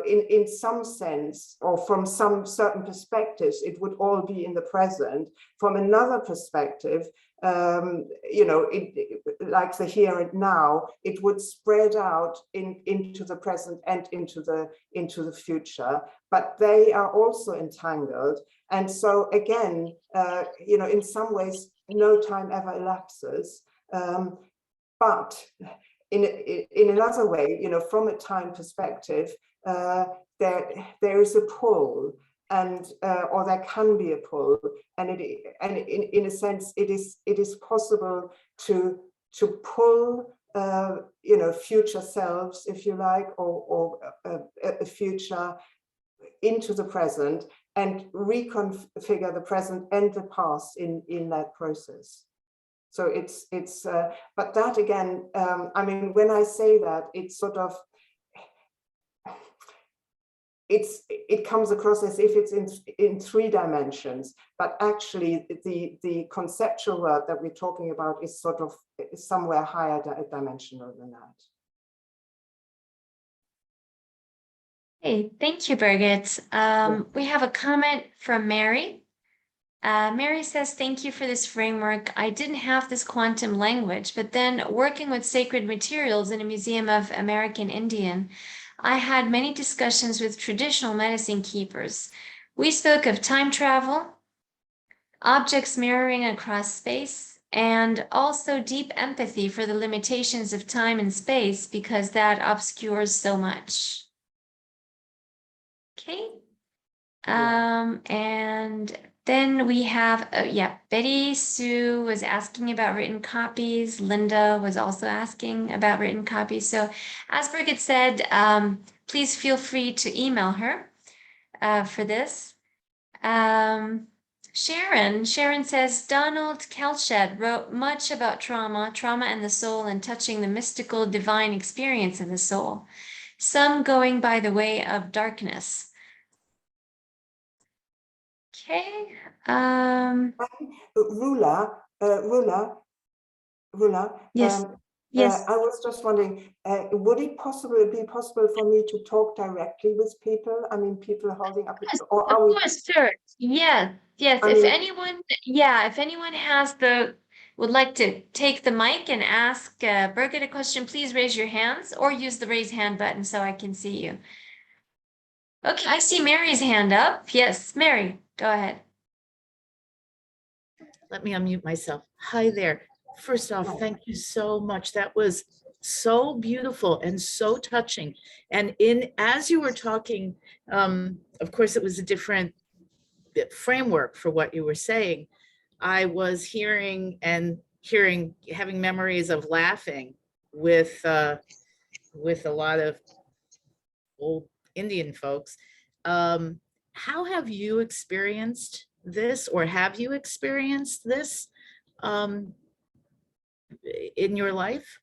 in some sense, or from some certain perspectives, it would all be in the present. From another perspective, like the here and now, it would spread out into the present and into the future. But they are also entangled, and so again, in some ways, no time ever elapses. But in another way, from a time perspective, there is a pull, and or there can be a pull, and in a sense, it is possible to pull, future selves, if you like, or a future into the present and reconfigure the present and the past in that process. So it's but that again, when I say that, it's sort of, it comes across as if it's in 3 dimensions, but actually the conceptual world that we're talking about is sort of somewhere higher dimensional than that. Hey, thank you, Birgit. We have a comment from Mary. Mary says, thank you for this framework. I didn't have this quantum language, but then working with sacred materials in a museum of American Indian, I had many discussions with traditional medicine keepers. We spoke of time travel, objects mirroring across space, and also deep empathy for the limitations of time and space because that obscures so much. Okay. And then we have, Betty Sue was asking about written copies. Linda was also asking about written copies. So as Birgit said, please feel free to email her for this. Sharon says, Donald Kelched wrote much about trauma and the soul, and touching the mystical divine experience in the soul, some going by the way of darkness. Okay. Rula. Yes. Yes. I was just wondering, would it be possible for me to talk directly with people? People holding up, Yes, or of are we? course, sure. Yes. If anyone would like to take the mic and ask Birgit a question, please raise your hands or use the raise hand button so I can see you. Okay, I see Mary's hand up. Yes, Mary, go ahead. Let me unmute myself. Hi there. First off, thank you so much. That was so beautiful and so touching. And as you were talking, of course, it was a different framework for what you were saying. I was having memories of laughing with a lot of old Indian folks. How have you experienced this, or have you experienced this? in your life?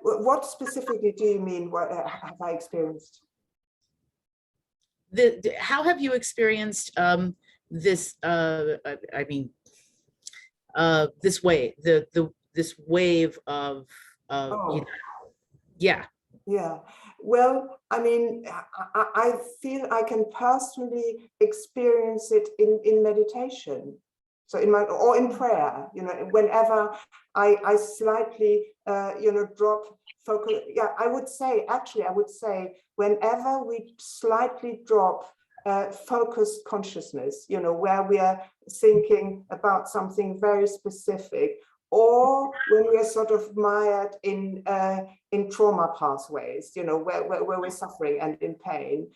What specifically do you mean? What have I experienced? How have you experienced this? I mean, this way, this wave of you know, yeah. Yeah, well, I mean, I feel I can personally experience it in meditation. So in my, or in prayer, you know, whenever I slightly, you know, drop focus. Yeah, I would say whenever we slightly drop focused consciousness, you know, where we are thinking about something very specific, or when we are sort of mired in trauma pathways, you know, where we're suffering and in pain.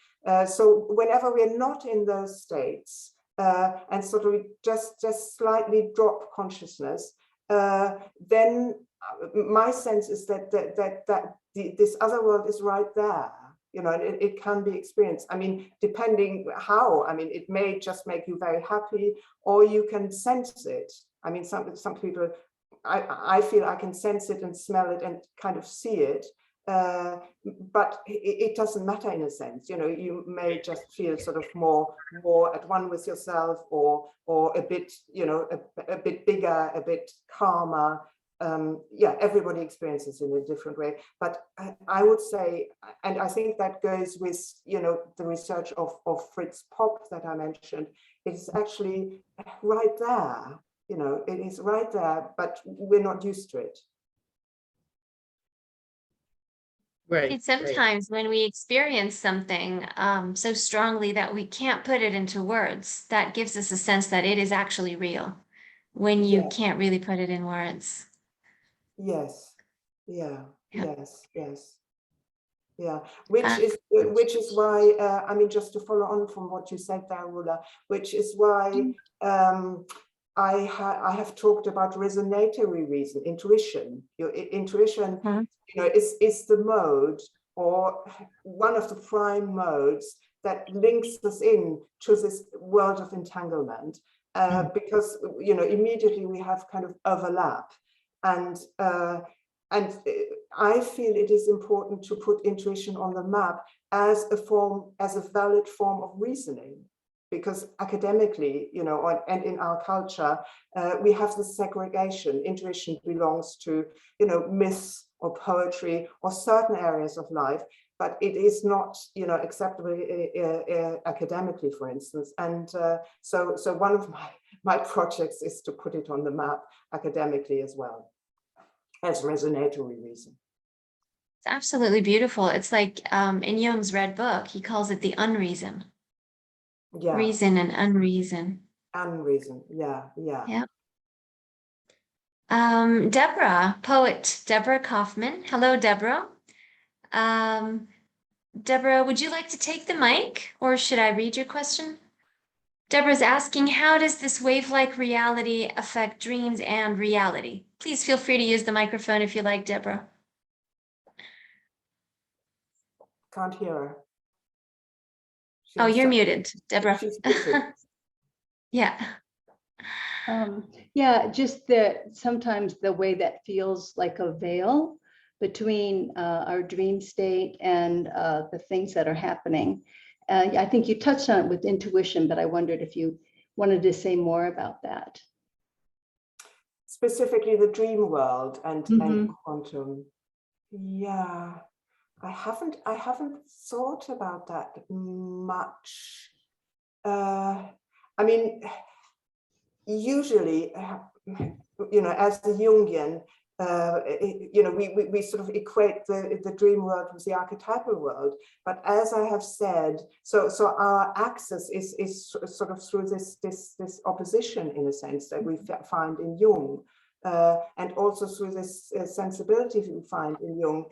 So whenever we're not in those states, and sort of just slightly drop consciousness, then my sense is that this other world is right there, you know, and it can be experienced. I mean, depending how, I mean, it may just make you very happy, or you can sense it. I mean, some people, I feel I can sense it and smell it and kind of see it, but it doesn't matter in a sense. You know, you may just feel sort of more at one with yourself, or a bit, you know, a bit bigger, a bit calmer. Yeah, everybody experiences it in a different way. But I would say, and I think that goes with, you know, the research of Fritz Popp that I mentioned, it's actually right there. You know, it is right there, but we're not used to it. Right. Sometimes when we experience something so strongly that we can't put it into words, that gives us a sense that it is actually real when you can't really put it in words. Yes. Yeah. Yes. Yes. Yeah. Which is why I mean, just to follow on from what you said there, Rula, which is why I have talked about resonatory reason, intuition. Your intuition, you know, is the mode, or one of the prime modes that links us in to this world of entanglement, because, you know, immediately we have kind of overlap, and I feel it is important to put intuition on the map as a valid form of reasoning. Because academically, you know, and in our culture, we have this segregation. Intuition belongs to, you know, myths or poetry or certain areas of life, but it is not, you know, acceptable academically, for instance. And so one of my projects is to put it on the map academically as well, as resonatory reason. It's absolutely beautiful. It's like in Jung's Red Book, he calls it the unreason. Yeah. Reason and unreason. Unreason, yeah. Yep. Deborah, poet Deborah Kaufman. Hello, Deborah. Deborah, would you like to take the mic, or should I read your question? Deborah's asking, how does this wave-like reality affect dreams and reality? Please feel free to use the microphone if you like, Deborah. Can't hear her. Oh, you're muted, Deborah. She's muted. Yeah. Yeah, just sometimes the way that feels like a veil between our dream state and the things that are happening. I think you touched on it with intuition, but I wondered if you wanted to say more about that. Specifically the dream world and quantum. Yeah, I haven't thought about that much. I mean, usually, you know, as the Jungian, you know, we sort of equate the dream world with the archetypal world. But as I have said, so our axis is sort of through this opposition, in a sense, that we find in Jung, and also through this sensibility we find in Jung.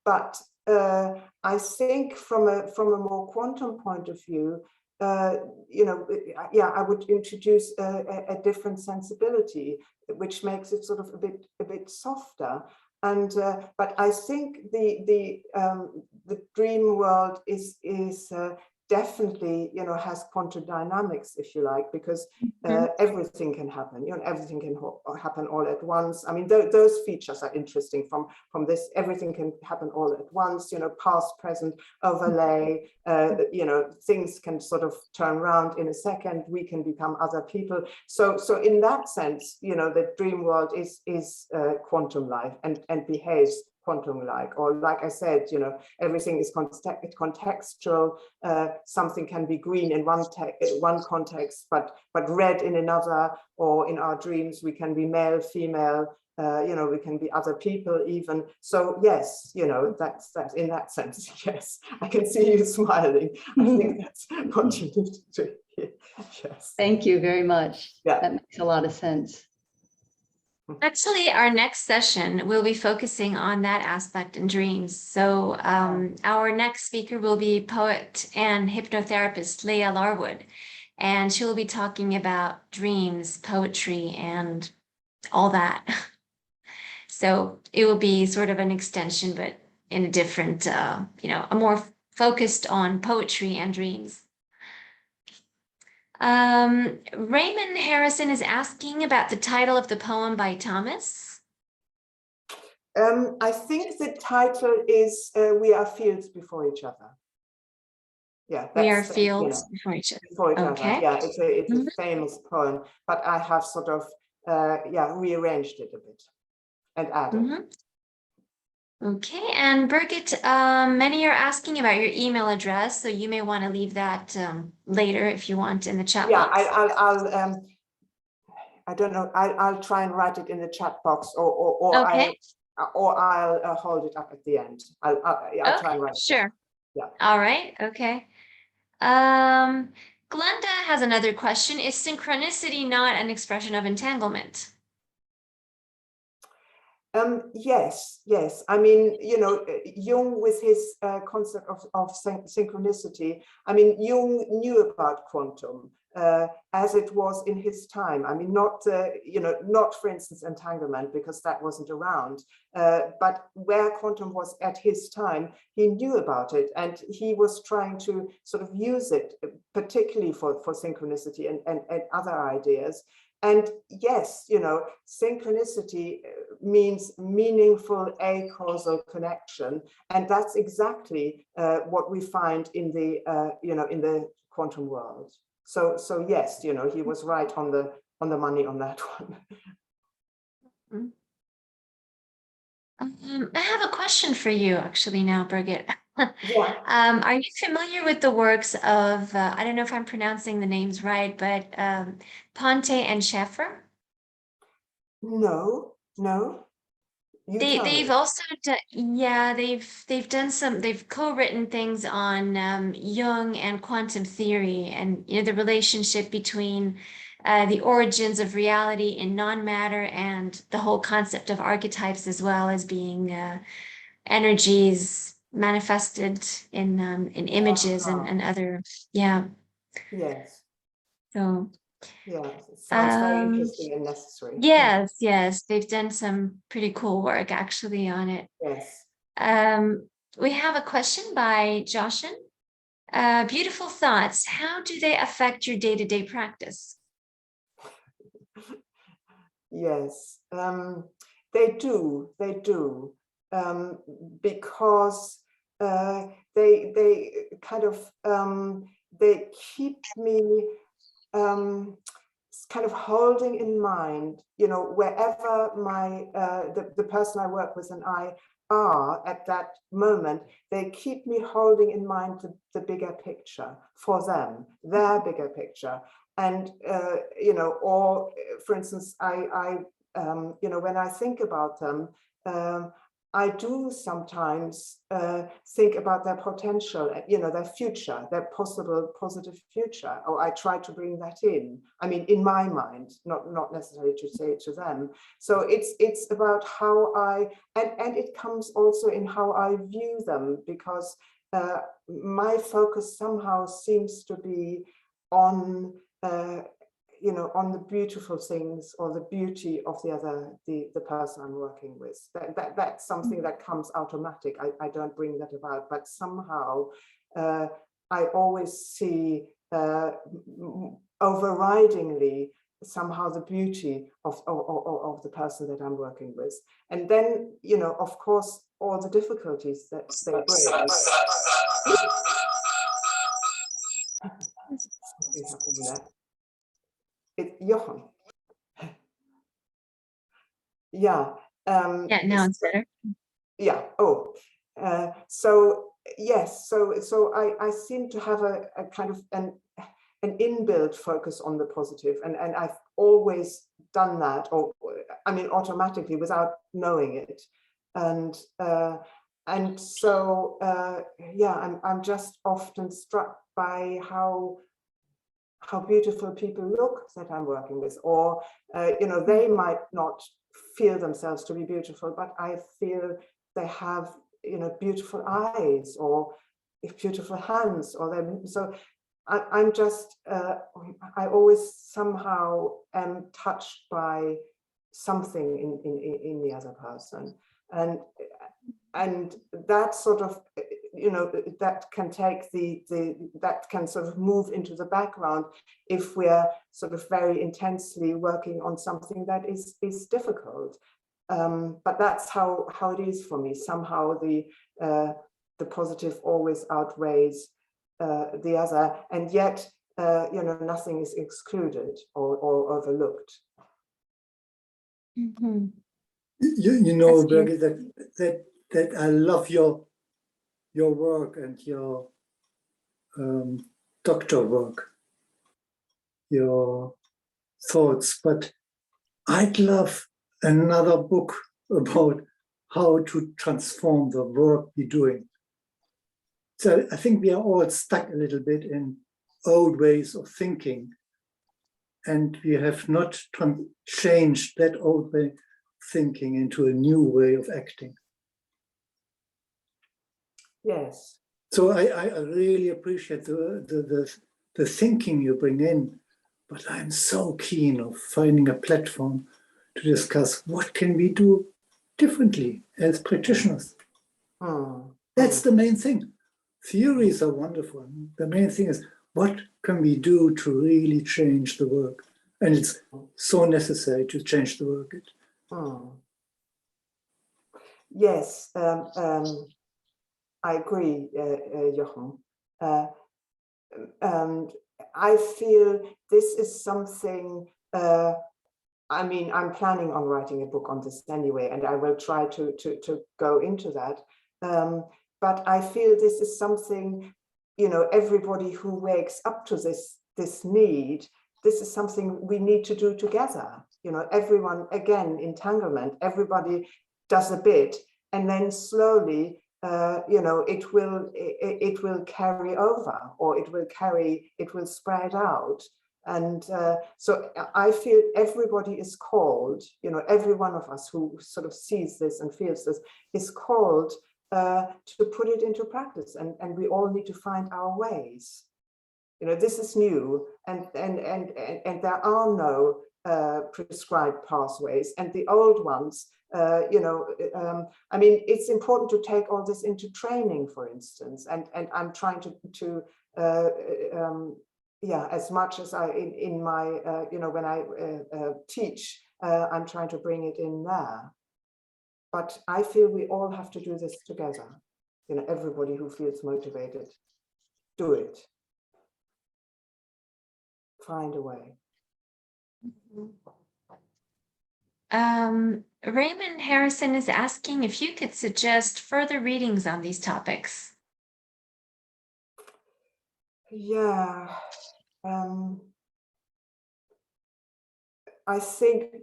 But I think from a more quantum point of view, you know, yeah, I would introduce a different sensibility, which makes it sort of a bit softer. And but I think the dream world is definitely, has quantum dynamics, if you like, because everything can happen. Everything can happen all at once. I mean, those features are interesting from this. Everything can happen all at once. Past, present, overlay. Things can sort of turn around in a second. We can become other people. So in that sense, the dream world is quantum-like and behaves quantum-like, or like I said, everything is contextual. Something can be green in one context, but red in another, or in our dreams we can be male, female. We can be other people even. So yes, that's in that sense. Yes, I can see you smiling. I think that's what you need to hear. Yes. Thank you very much. Yeah. That makes a lot of sense. Actually, our next session will be focusing on that aspect in dreams. So our next speaker will be poet and hypnotherapist Leah Larwood, and she will be talking about dreams, poetry, and all that. So it will be sort of an extension, but in a different, a more focused on poetry and dreams. Raymond Harrison is asking about the title of the poem by Thomas. I think the title is "We Are Fields Before Each Other." Yeah, We are fields before each other. Before each Okay. other. Yeah, it's a famous poem, but I have sort of rearranged it a bit and added. Okay, and Birgit, many are asking about your email address, so you may want to leave that later if you want in the chat box. I don't know. I'll try and write it in the chat box, or okay. I'll hold it up at the end. I'll try and write it. Sure. Yeah. All right. Okay. Glenda has another question. Is synchronicity not an expression of entanglement? Yes. I mean, Jung with his concept of synchronicity. I mean, Jung knew about quantum as it was in his time. I mean, not for instance, entanglement, because that wasn't around. But where quantum was at his time, he knew about it, and he was trying to sort of use it, particularly for synchronicity and other ideas. And yes, synchronicity means meaningful acausal connection, and that's exactly what we find in the in the quantum world. So yes, he was right on the money on that one. I have a question for you actually now, Birgit. Yeah. Are you familiar with the works of, I don't know if I'm pronouncing the names right, but Ponte and Schaeffer? No. They've also done, yeah, they've done some, they've co-written things on Jung and quantum theory, and the relationship between the origins of reality in non-matter and the whole concept of archetypes, as well as being energies manifested in images and other, yeah. Yes. So yeah, it sounds very interesting and necessary. yes, they've done some pretty cool work actually on it. Yes. We have a question by Joshin. Beautiful thoughts. How do they affect your day-to-day practice? Yes, they do. Because they kind of they keep me kind of holding in mind, wherever my the person I work with and I are at that moment, they keep me holding in mind the bigger picture for them, their bigger picture. And or for instance, I when I think about them, I do sometimes think about their potential, their future, their possible positive future, or I try to bring that in. I mean, in my mind, not necessarily to say it to them. So it's about how and it comes also in how I view them, because my focus somehow seems to be on on the beautiful things or the beauty of the person I'm working with. That's something that comes automatic. I don't bring that about, but somehow I always see overridingly somehow the beauty of the person that I'm working with. And then, you know, of course, all the difficulties that they bring. Jochen. Yeah. Yeah, now it's better. Yeah. Oh, so yes. So I seem to have a kind of an inbuilt focus on the positive, and I've always done that, or I mean, automatically without knowing it, and so yeah, I'm just often struck by how beautiful people look that I'm working with, or you know, they might not feel themselves to be beautiful, but I feel they have, you know, beautiful eyes or beautiful hands, or they. So I'm just I always somehow am touched by something in the other person, and that sort of, you know, that can take that can sort of move into the background if we're sort of very intensely working on something that is difficult. But that's how it is for me. Somehow the positive always outweighs the other, and yet you know, nothing is excluded or overlooked. Mm-hmm. You know, Birgit, that I love your work and your doctor work, your thoughts, but I'd love another book about how to transform the work we're doing. So I think we are all stuck a little bit in old ways of thinking, and we have not changed that old way of thinking into a new way of acting. Yes. So I really appreciate the thinking you bring in, but I'm so keen of finding a platform to discuss what can we do differently as practitioners. That's the main thing. Theories are wonderful. The main thing is, what can we do to really change the work? And it's so necessary to change the work. Yes, I agree, Jochen. And I feel this is something, I mean, I'm planning on writing a book on this anyway, and I will try to go into that. But I feel this is something, you know, everybody who wakes up to this need, this is something we need to do together. You know, everyone, again, entanglement, everybody does a bit, and then slowly, you know, it will carry over, or it will spread out. And so I feel everybody is called, you know, every one of us who sort of sees this and feels this is called to put it into practice, and we all need to find our ways. You know, this is new, and there are no prescribed pathways, and the old ones, you know, I mean, it's important to take all this into training, for instance, and I'm trying to yeah, as much as I in my you know, when I teach, I'm trying to bring it in there. But I feel we all have to do this together. You know, everybody who feels motivated, do it. Find a way. Raymond Harrison is asking if you could suggest further readings on these topics. Yeah. I think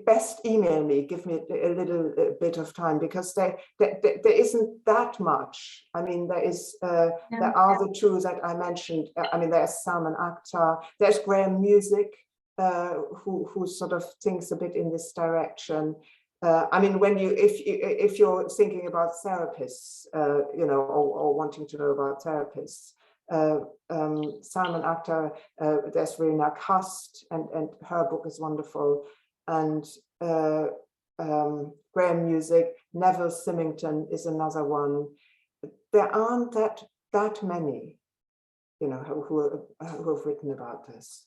best email me, give me a little bit of time, because there isn't that much. I mean, there is there are the two that I mentioned. I mean, there's Salman Akhtar, there's Graham Music, who sort of thinks a bit in this direction. I mean, when if you're thinking about therapists, you know, or wanting to know about therapists, Salman Akhtar, there's Verena Kast, and her book is wonderful, and Graham Music, Neville Symington is another one. There aren't that many, who have written about this.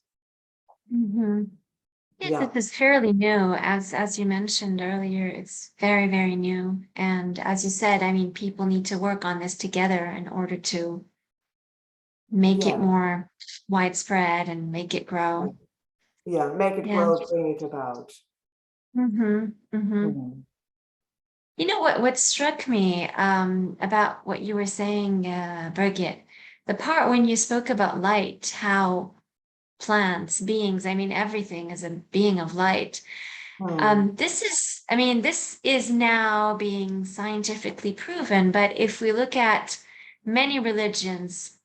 Yes, Yeah. this is fairly new, as you mentioned earlier. It's very, very new. And as you said, I mean, people need to work on this together in order to make it Yeah. more widespread and make it grow. Yeah, make it grow, bring it about. You know what struck me about what you were saying, Birgit, the part when you spoke about light, how plants, beings, I mean, everything is a being of light. This is now being scientifically proven, but if we look at many religions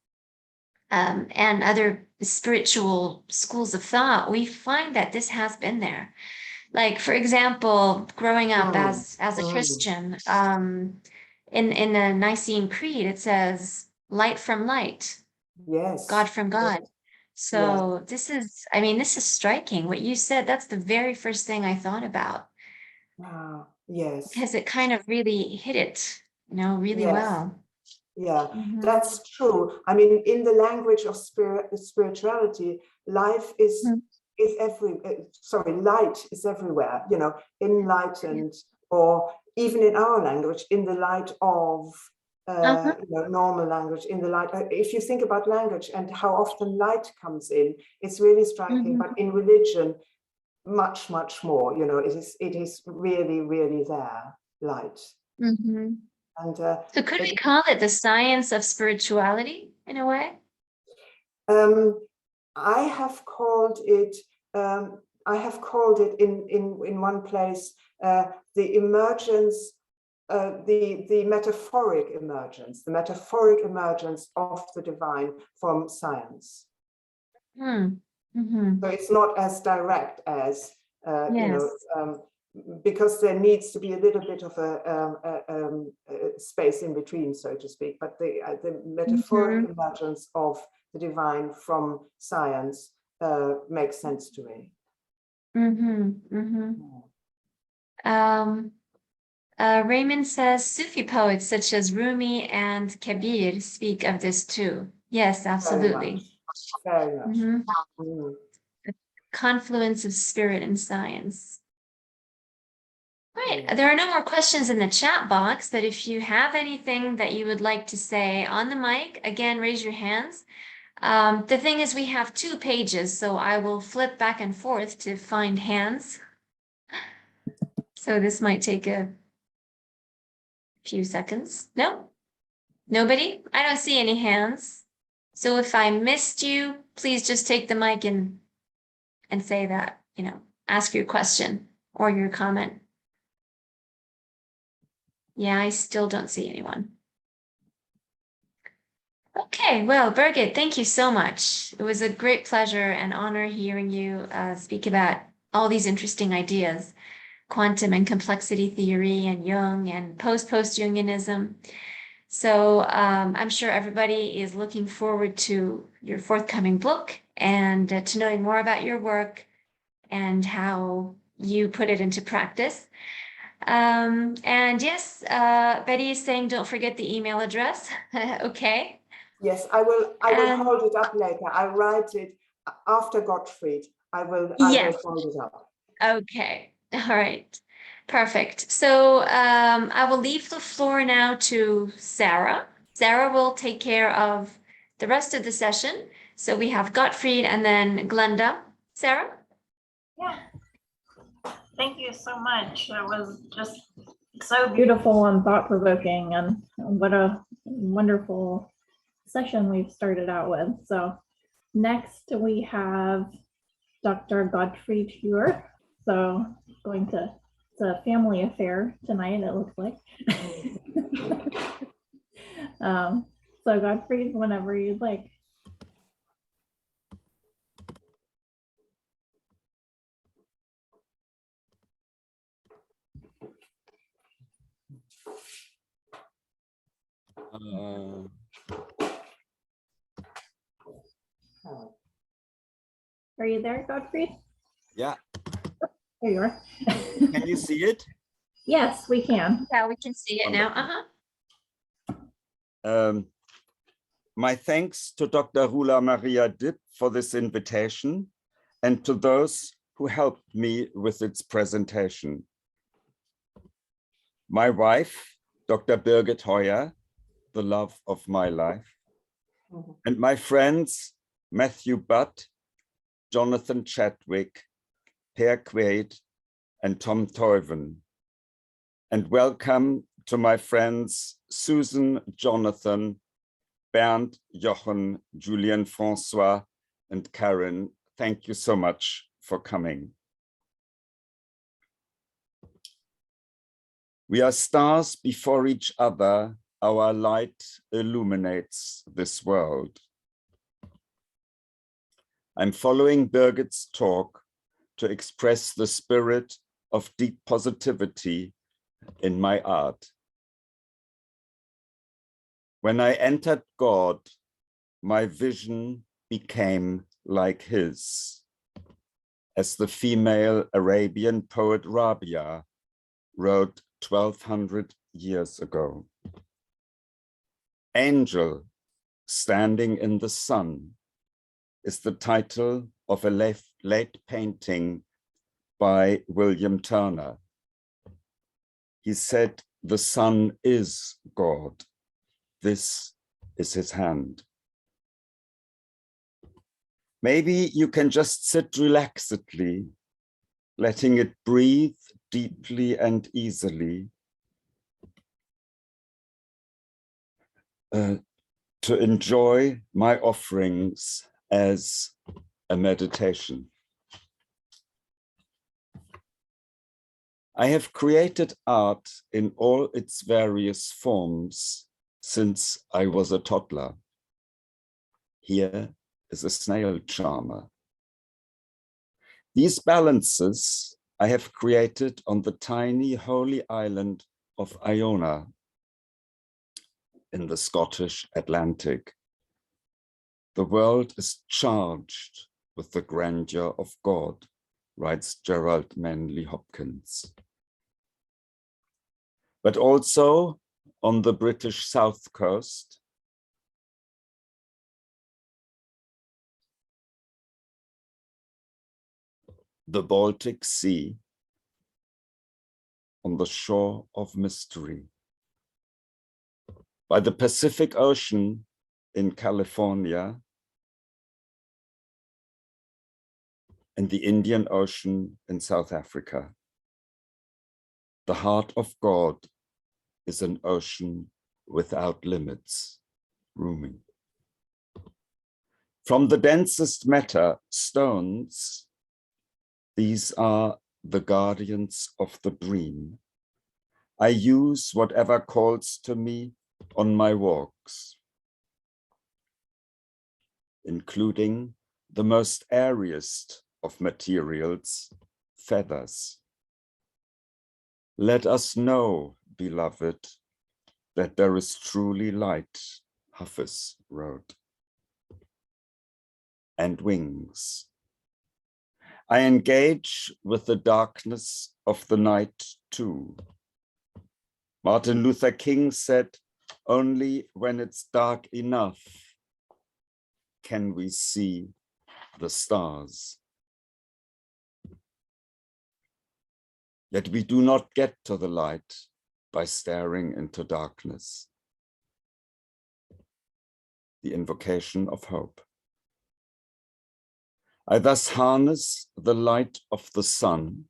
and other spiritual schools of thought, we find that this has been there. Like, for example, growing up as a Christian, in the Nicene Creed, it says light from light, Yes. God from God. So this is striking. What you said, that's the very first thing I thought about. Wow. Yes. Because it kind of really hit it, really well. Yeah, that's true. I mean, in the language of spirituality, life is light is everywhere, enlightened, or even in our language, in the light of normal language, in the light. If you think about language and how often light comes in, it's really striking. But in religion, much, much more. It is really, really there, light. And so could we call it the science of spirituality in a way? I have called it in one place the emergence, the metaphoric emergence of the divine from science. So it's not as direct as because there needs to be a little bit of a space in between, so to speak. But the metaphoric emergence of the divine from science makes sense to me. Raymond says Sufi poets such as Rumi and Kabir speak of this too. Yes, absolutely. Very much. The confluence of spirit and science. Right. There are no more questions in the chat box, but if you have anything that you would like to say on the mic, again, raise your hands. The thing is, we have 2 pages, so I will flip back and forth to find hands. So this might take a few seconds. No? Nobody? I don't see any hands. So if I missed you, please just take the mic and say that, ask your question or your comment. Yeah, I still don't see anyone. Okay, well, Birgit, thank you so much. It was a great pleasure and honor hearing you speak about all these interesting ideas, quantum and complexity theory and Jung and post-post-Jungianism. So I'm sure everybody is looking forward to your forthcoming book and to knowing more about your work and how you put it into practice. And yes, Betty is saying, don't forget the email address. Okay. Yes, I will hold it up later. I write it after Gottfried. I will hold it up. Okay. All right. Perfect. So I will leave the floor now to Sarah. Sarah will take care of the rest of the session. So we have Gottfried and then Glenda. Sarah? Yeah. Thank you so much. It was just so beautiful and thought-provoking, and what a wonderful session we've started out with. So next we have Dr. Gottfried Heuer. So it's a family affair tonight, it looks like. So Gottfried, whenever you'd like. Are you there, Gottfried? Yeah. There you are. Can you see it? Yes, we can. Yeah, we can see it now. My thanks to Dr. Rula Maria Dipp for this invitation and to those who helped me with its presentation. My wife, Dr. Birgit Heuer, the love of my life, and my friends, Matthew Butt, Jonathan Chadwick, Per Quaid, and Tom Toiven. And welcome to my friends, Susan, Jonathan, Bernd, Jochen, Julien, Francois, and Karen. Thank you so much for coming. We are stars before each other. Our light illuminates this world. I'm following Birgit's talk to express the spirit of deep positivity in my art. When I entered God, my vision became like his, as the female Arabian poet Rabia wrote 1200 years ago. Angel Standing in the Sun is the title of a late painting by William Turner. He said, the sun is God. This is his hand. Maybe you can just sit relaxedly, letting it breathe deeply and easily, to enjoy my offerings as a meditation. I have created art in all its various forms since I was a toddler. Here is a snail charmer. These balances I have created on the tiny holy island of Iona in the Scottish Atlantic. The world is charged with the grandeur of God, writes Gerald Manley Hopkins. But also on the British South Coast, the Baltic Sea, on the shore of mystery, by the Pacific Ocean in California, and the Indian Ocean in South Africa. The heart of God is an ocean without limits, roaming. From the densest matter, stones, these are the guardians of the dream. I use whatever calls to me on my walks, including the most airiest of materials, feathers. Let us know, beloved, that there is truly light, Hafez wrote, and wings. I engage with the darkness of the night too. Martin Luther King said, only when it's dark enough can we see the stars. Yet we do not get to the light by staring into darkness. The invocation of hope. I thus harness the light of the sun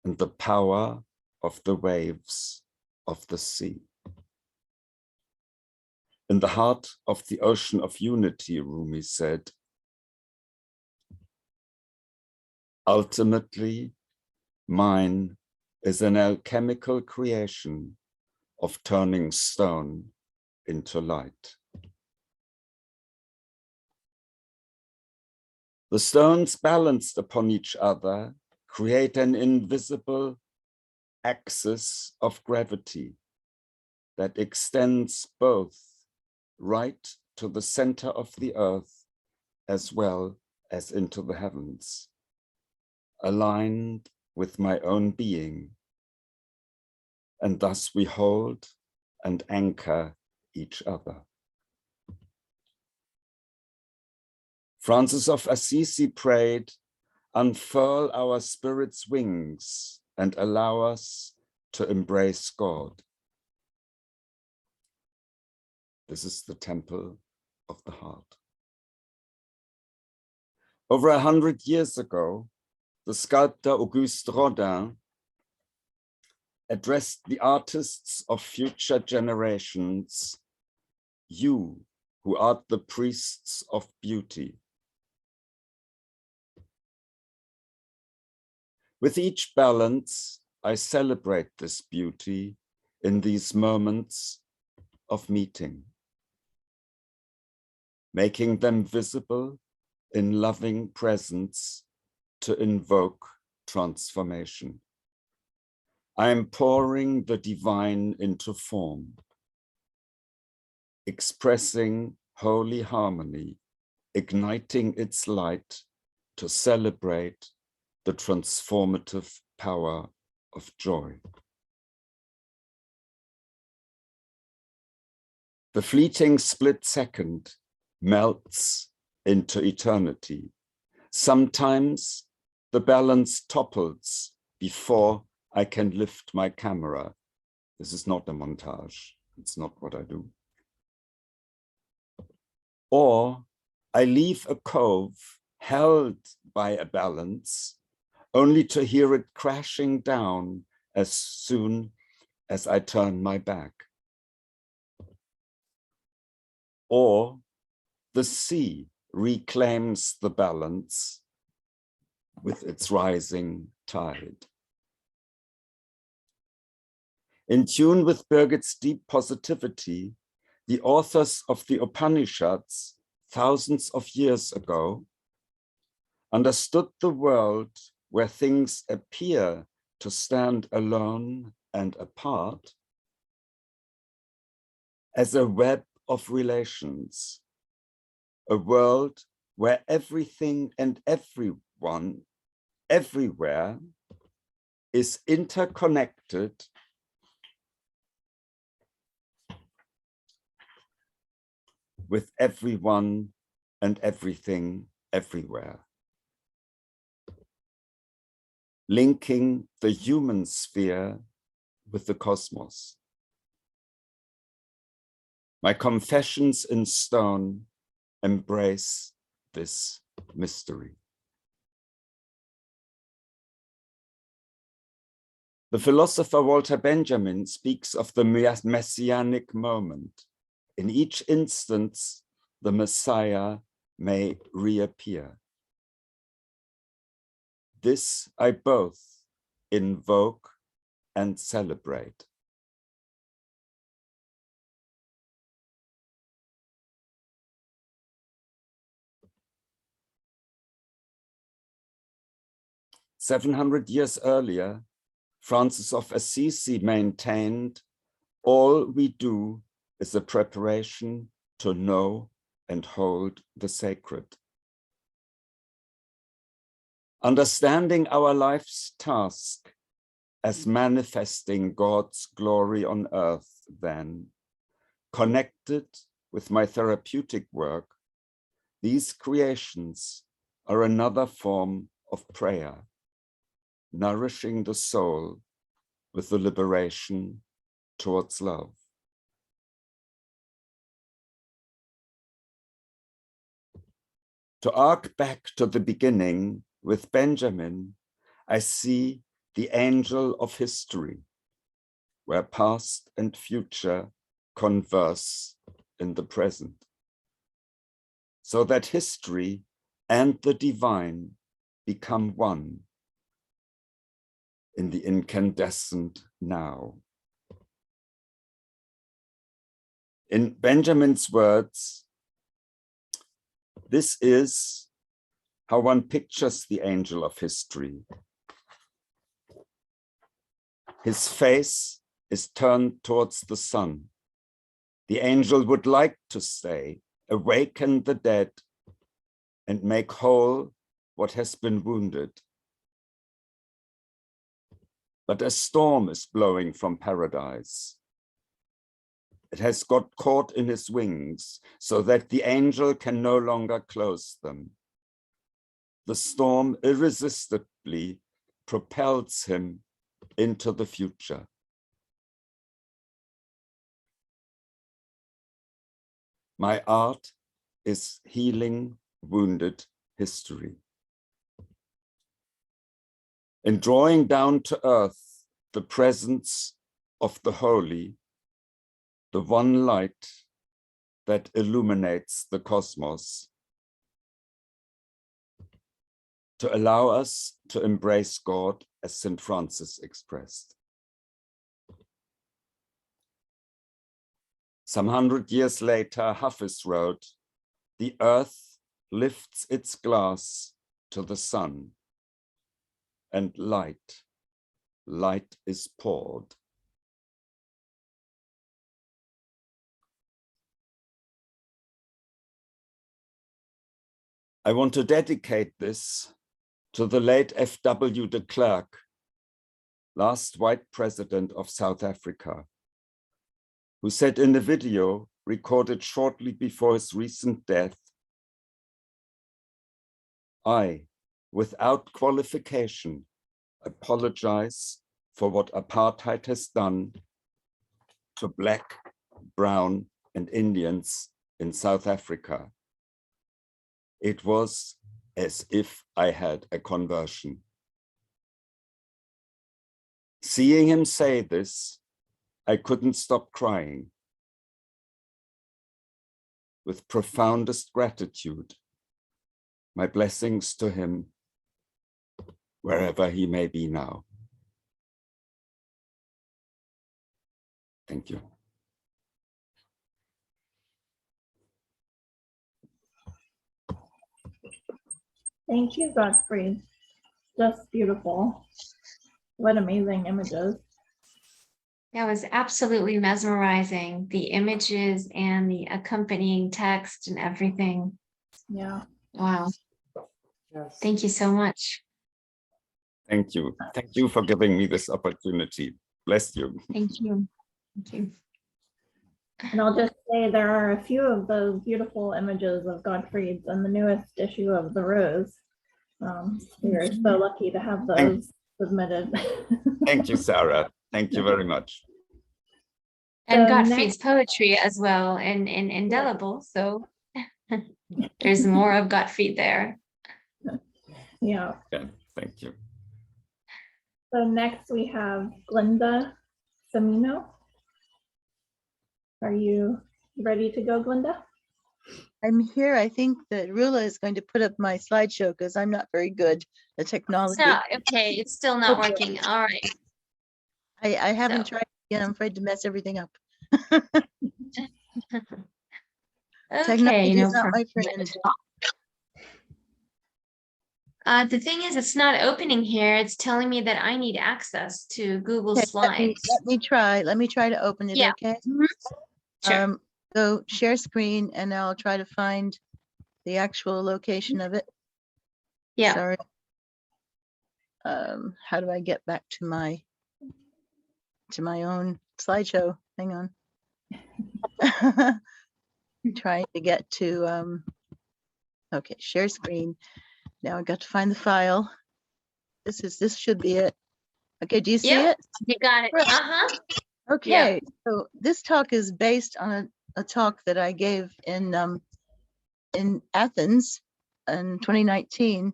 and the power of the waves of the sea. In the heart of the ocean of unity, Rumi said, ultimately, mine is an alchemical creation of turning stone into light. The stones balanced upon each other create an invisible axis of gravity that extends both right to the center of the earth as well as into the heavens, aligned with my own being. And thus we hold and anchor each other. Francis of Assisi prayed, "Unfurl our spirit's wings and allow us to embrace God." This is the temple of the heart. Over 100 years ago, the sculptor Auguste Rodin addressed the artists of future generations, "You who art the priests of beauty." With each balance, I celebrate this beauty in these moments of meeting, making them visible in loving presence to invoke transformation. I am pouring the divine into form, expressing holy harmony, igniting its light to celebrate the transformative power of joy. The fleeting split second melts into eternity. Sometimes the balance topples before I can lift my camera. This is not a montage. It's not what I do. Or I leave a cove held by a balance, only to hear it crashing down as soon as I turn my back. Or the sea reclaims the balance with its rising tide. In tune with Birgit's deep positivity, the authors of the Upanishads thousands of years ago understood the world where things appear to stand alone and apart as a web of relations, a world where everything and everyone, everywhere, is interconnected with everyone and everything everywhere, linking the human sphere with the cosmos. My confessions in stone embrace this mystery. The philosopher Walter Benjamin speaks of the messianic moment. In each instance, the Messiah may reappear. This I both invoke and celebrate. "700 years earlier, Francis of Assisi maintained, all we do is a preparation to know and hold the sacred. Understanding our life's task as manifesting God's glory on earth, then, connected with my therapeutic work, these creations are another form of prayer, nourishing the soul with the liberation towards love. To arc back to the beginning with Benjamin, I see the angel of history, where past and future converse in the present, so that history and the divine become one in the incandescent now. In Benjamin's words, this is how one pictures the angel of history. His face is turned towards the sun. The angel would like to say, awaken the dead and make whole what has been wounded. But a storm is blowing from paradise. It has got caught in his wings so that the angel can no longer close them. The storm irresistibly propels him into the future. My art is healing wounded history. In drawing down to earth the presence of the holy, the one light that illuminates the cosmos, to allow us to embrace God as St. Francis expressed. Some 100 years later, Hafiz wrote, "The earth lifts its glass to the sun, and light is poured." I want to dedicate this to the late F.W. de Klerk, last white president of South Africa, who said in a video recorded shortly before his recent death, "I, without qualification, apologize for what apartheid has done to Black, Brown, and Indians in South Africa. It was as if I had a conversion." Seeing him say this, I couldn't stop crying. With profoundest gratitude, my blessings to him, wherever he may be now. Thank you. Thank you, Godfrey. Just beautiful. What amazing images. That was absolutely mesmerizing, the images and the accompanying text and everything. Yeah. Wow. Yes. Thank you so much. Thank you. Thank you for giving me this opportunity. Bless you. Thank you. Thank you. And I'll just say there are a few of those beautiful images of Gottfried's in the newest issue of The Rose. We are so lucky to have those submitted. Thank you, Sarah. Thank you very much. And So Gottfried's poetry as well, and indelible. So there's more of Gottfried there. Yeah. Yeah, thank you. So next we have Glinda Samino. Are you ready to go, Glinda? I'm here. I think that Rula is going to put up my slideshow because I'm not very good at technology. So, okay, it's still not Okay. working. All right. I haven't So. tried yet. I'm afraid to mess everything up. Okay, Technology is no not my problem. friend. The thing is, it's not opening here. It's telling me that I need access to Google Okay, Slides. let me try. Let me try to open it. Yeah. Okay. Sure. So share screen, and I'll try to find the actual location of it. Yeah. Sorry. How do I get back to my own slideshow? Hang on. Trying to get to okay, share screen. Now I got to find the file. This should be it. Okay, do you see Yep. it? You got it. Right. Uh-huh. Okay, so this talk is based on a talk that I gave in Athens in 2019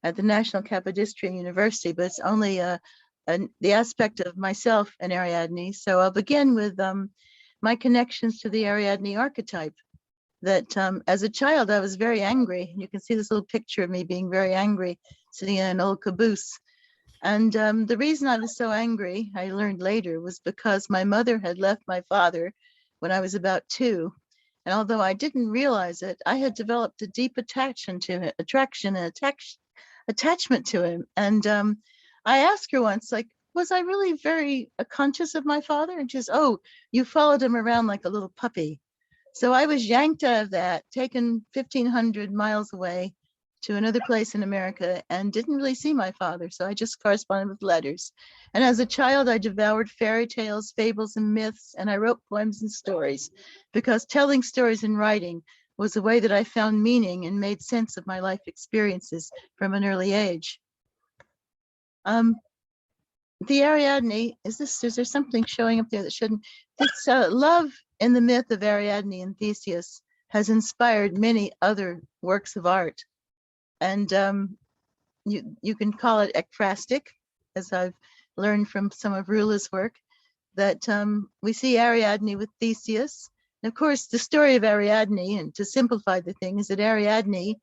at the National Kapodistrian University, but it's only the aspect of myself and Ariadne. So I'll begin with my connections to the Ariadne archetype. That as a child, I was very angry. You can see this little picture of me being very angry, sitting in an old caboose. And the reason I was so angry, I learned later, was because my mother had left my father when I was about 2. And although I didn't realize it, I had developed a deep attachment to him. And I asked her once, like, was I really very conscious of my father? And she says, "Oh, you followed him around like a little puppy." So I was yanked out of that, taken 1,500 miles away to another place in America and didn't really see my father. So I just corresponded with letters. And as a child, I devoured fairy tales, fables, and myths, and I wrote poems and stories because telling stories and writing was a way that I found meaning and made sense of my life experiences from an early age. The Ariadne, is there something showing up there that shouldn't? This love in the myth of Ariadne and Theseus has inspired many other works of art. And you can call it ekphrastic, as I've learned from some of Rula's work, that we see Ariadne with Theseus. And of course, the story of Ariadne, and to simplify the thing, is that Ariadne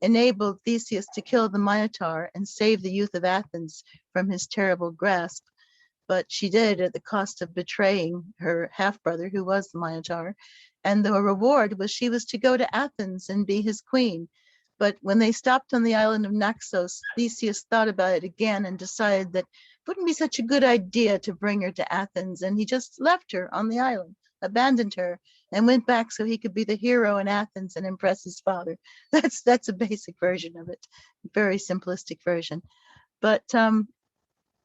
enabled Theseus to kill the Minotaur and save the youth of Athens from his terrible grasp. But she did at the cost of betraying her half-brother, who was the Minotaur. And the reward was she was to go to Athens and be his queen. But when they stopped on the island of Naxos, Theseus thought about it again and decided that it wouldn't be such a good idea to bring her to Athens. And he just left her on the island, abandoned her, and went back so he could be the hero in Athens and impress his father. That's a basic version of it, very simplistic version. But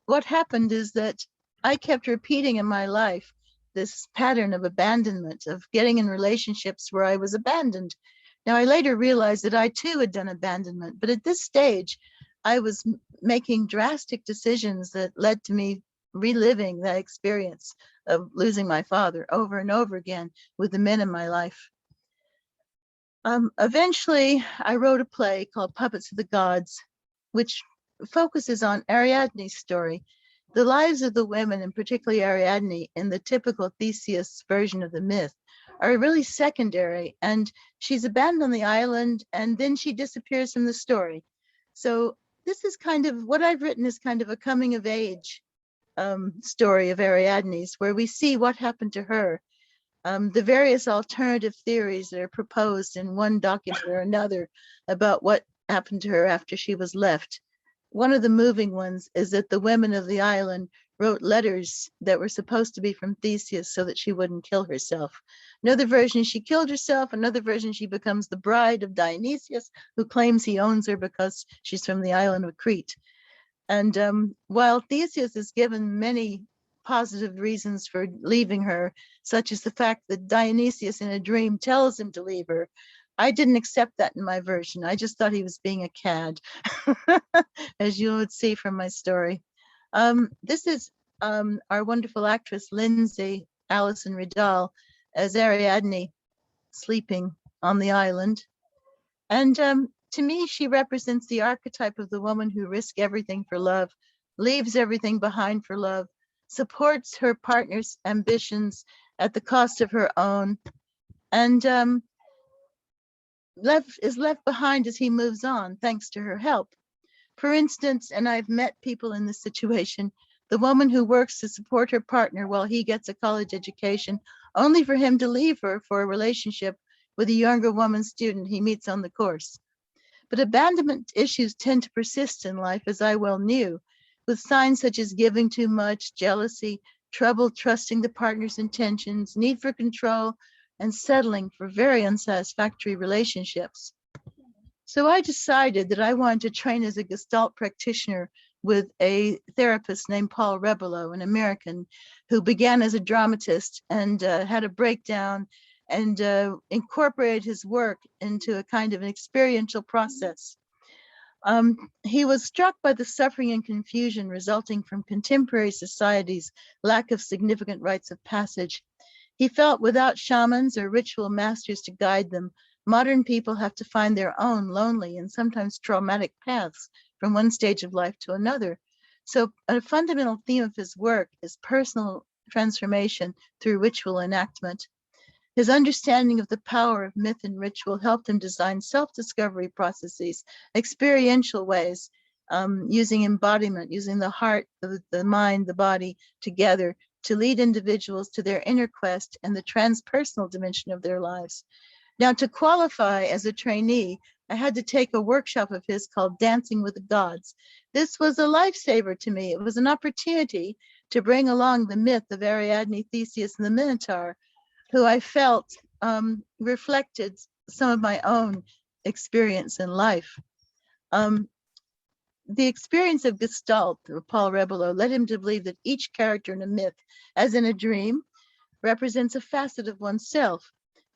what happened is that I kept repeating in my life this pattern of abandonment, of getting in relationships where I was abandoned. Now, I later realized that I too had done abandonment, but at this stage, I was making drastic decisions that led to me reliving that experience of losing my father over and over again with the men in my life. Eventually, I wrote a play called Puppets of the Gods, which focuses on Ariadne's story. The lives of the women, and particularly Ariadne, in the typical Theseus version of the myth, are really secondary, and she's abandoned on the island, and then she disappears from the story. So this is kind of what I've written is kind of a coming of age story of Ariadne's, where we see what happened to her, the various alternative theories that are proposed in one document or another about what happened to her after she was left. One of the moving ones is that the women of the island wrote letters that were supposed to be from Theseus so that she wouldn't kill herself. Another version, she killed herself. Another version, she becomes the bride of Dionysius, who claims he owns her because she's from the island of Crete. And while Theseus is given many positive reasons for leaving her, such as the fact that Dionysius in a dream tells him to leave her, I didn't accept that in my version. I just thought he was being a cad, as you would see from my story. This is our wonderful actress, Lindsay Allison Riddell, as Ariadne sleeping on the island. And to me, she represents the archetype of the woman who risks everything for love, leaves everything behind for love, supports her partner's ambitions at the cost of her own, and is left behind as he moves on, thanks to her help. For instance, and I've met people in this situation, the woman who works to support her partner while he gets a college education, only for him to leave her for a relationship with a younger woman student he meets on the course. But abandonment issues tend to persist in life, as I well knew, with signs such as giving too much, jealousy, trouble trusting the partner's intentions, need for control, and settling for very unsatisfactory relationships. So I decided that I wanted to train as a Gestalt practitioner with a therapist named Paul Rebelo, an American, who began as a dramatist and had a breakdown and incorporated his work into a kind of an experiential process. He was struck by the suffering and confusion resulting from contemporary society's lack of significant rites of passage. He felt without shamans or ritual masters to guide them, modern people have to find their own lonely and sometimes traumatic paths from one stage of life to another. So a fundamental theme of his work is personal transformation through ritual enactment. His understanding of the power of myth and ritual helped him design self-discovery processes, experiential ways, using embodiment, using the heart, the mind, the body together to lead individuals to their inner quest and the transpersonal dimension of their lives. Now, to qualify as a trainee, I had to take a workshop of his called Dancing with the Gods. This was a lifesaver to me. It was an opportunity to bring along the myth of Ariadne, Theseus, and the Minotaur, who I felt reflected some of my own experience in life. The experience of Gestalt of Paul Rebelo led him to believe that each character in a myth, as in a dream, represents a facet of oneself.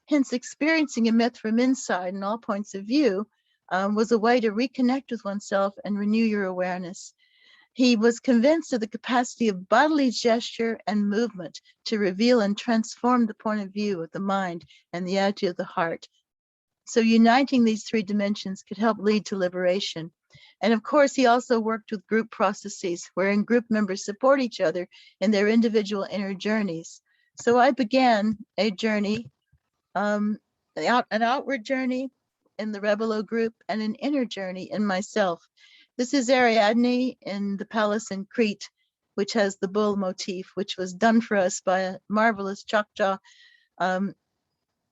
Hence, experiencing a myth from inside and all points of view was a way to reconnect with oneself and renew your awareness. He was convinced of the capacity of bodily gesture and movement to reveal and transform the point of view of the mind and the attitude of the heart. So uniting these three dimensions could help lead to liberation. And of course, he also worked with group processes wherein group members support each other in their individual inner journeys. So I began a journey, an outward journey in the Rebelo group and an inner journey in myself. This is Ariadne in the palace in Crete, which has the bull motif, which was done for us by a marvelous Choctaw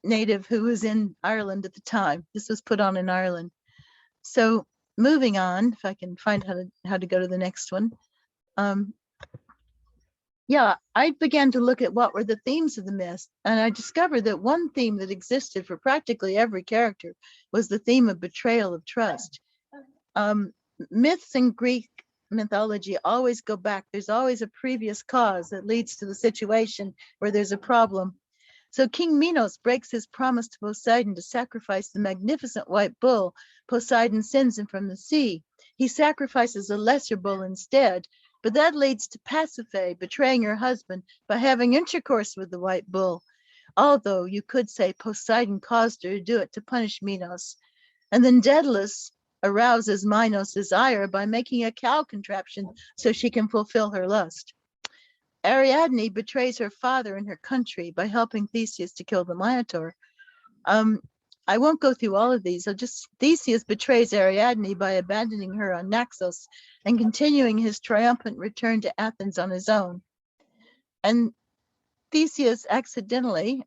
native who was in Ireland at the time. This was put on in Ireland. So moving on, if I can find how to go to the next one. Yeah, I began to look at what were the themes of the myth, and I discovered that one theme that existed for practically every character was the theme of betrayal of trust. Myths in Greek mythology always go back. There's always a previous cause that leads to the situation where there's a problem. So King Minos breaks his promise to Poseidon to sacrifice the magnificent white bull. Poseidon sends him from the sea. He sacrifices a lesser bull instead, but that leads to Pasiphae betraying her husband by having intercourse with the white bull. Although you could say Poseidon caused her to do it to punish Minos. And then Daedalus arouses Minos' ire by making a cow contraption so she can fulfill her lust. Ariadne betrays her father and her country by helping Theseus to kill the Minotaur. I won't go through all of these. Theseus betrays Ariadne by abandoning her on Naxos and continuing his triumphant return to Athens on his own. And Theseus accidentally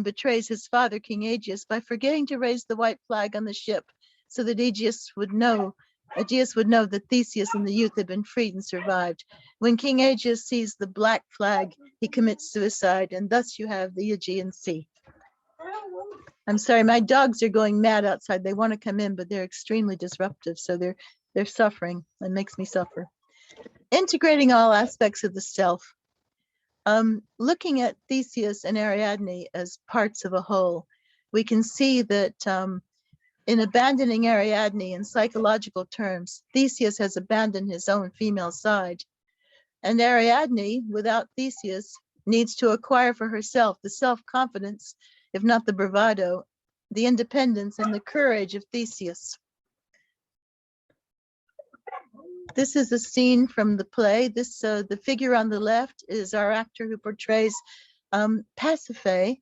betrays his father, King Aegeus, by forgetting to raise the white flag on the ship so that Aegeus would know that Theseus and the youth had been freed and survived. When King Aegeus sees the black flag, he commits suicide, and thus you have the Aegean Sea. I'm sorry, my dogs are going mad outside. They want to come in, but they're extremely disruptive, so they're suffering. It makes me suffer. Integrating all aspects of the self. Looking at Theseus and Ariadne as parts of a whole, we can see that in abandoning Ariadne in psychological terms, Theseus has abandoned his own female side. And Ariadne, without Theseus, needs to acquire for herself the self-confidence, if not the bravado, the independence and the courage of Theseus. This is a scene from the play. The figure on the left is our actor who portrays Pasiphae,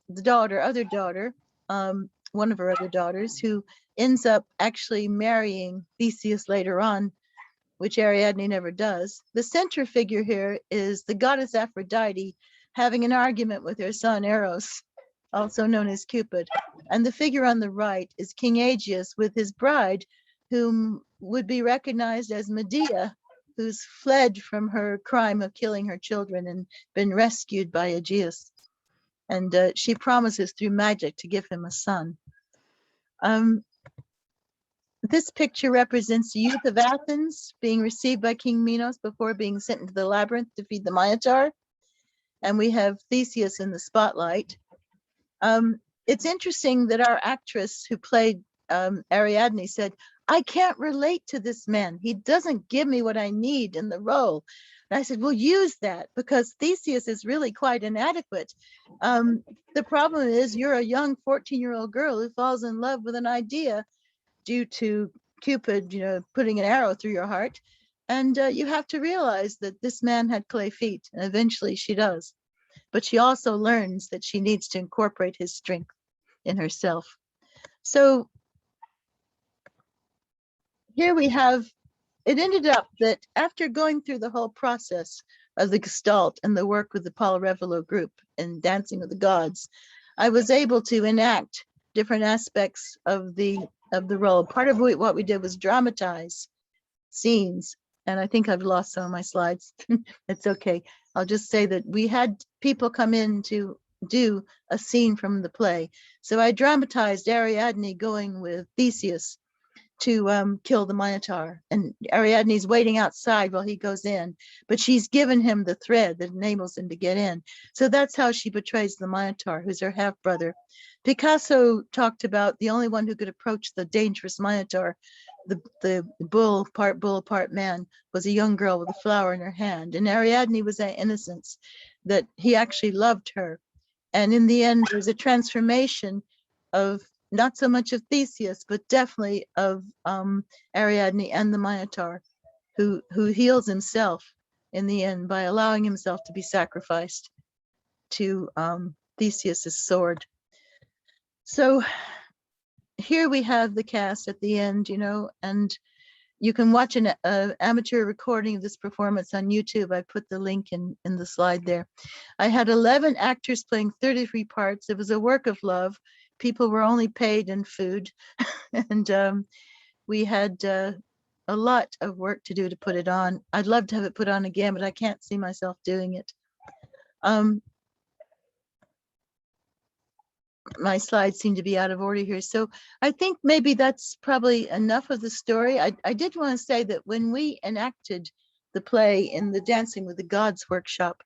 the other daughter, one of her other daughters, who ends up actually marrying Theseus later on, which Ariadne never does. The center figure here is the goddess Aphrodite having an argument with her son Eros, also known as Cupid. And the figure on the right is King Aegeus with his bride, whom would be recognized as Medea, who's fled from her crime of killing her children and been rescued by Aegeus. And she promises through magic to give him a son. This picture represents the youth of Athens being received by King Minos before being sent into the labyrinth to feed the Minotaur. And we have Theseus in the spotlight. It's interesting that our actress who played Ariadne said, "I can't relate to this man. He doesn't give me what I need in the role." And I said, "Well, use that, because Theseus is really quite inadequate. The problem is you're a young 14-year-old girl who falls in love with an idea due to Cupid, putting an arrow through your heart. And you have to realize that this man had clay feet, and eventually she does. But she also learns that she needs to incorporate his strength in herself." So here we have, it ended up that after going through the whole process of the Gestalt and the work with the Paul Rebelo group and Dancing with the Gods, I was able to enact different aspects of the role. Part of what we did was dramatize scenes. And I think I've lost some of my slides. It's okay. I'll just say that we had people come in to do a scene from the play. So I dramatized Ariadne going with Theseus to kill the Minotaur, and Ariadne's waiting outside while he goes in, but she's given him the thread that enables him to get in. So that's how she betrays the Minotaur, who's her half brother. Picasso talked about the only one who could approach the dangerous Minotaur, the bull part man, was a young girl with a flower in her hand, and Ariadne was that innocence, that he actually loved her. And in the end, there's a transformation of not so much of Theseus, but definitely of Ariadne and the Minotaur, who heals himself in the end by allowing himself to be sacrificed to Theseus's sword. So here we have the cast at the end, you know, and you can watch an amateur recording of this performance on YouTube. I put the link in the slide there. I had 11 actors playing 33 parts. It was a work of love. People were only paid in food. And we had a lot of work to do to put it on. I'd love to have it put on again, but I can't see myself doing it. My slides seem to be out of order here. So I think maybe that's probably enough of the story. I did want to say that when we enacted the play in the Dancing with the Gods workshop,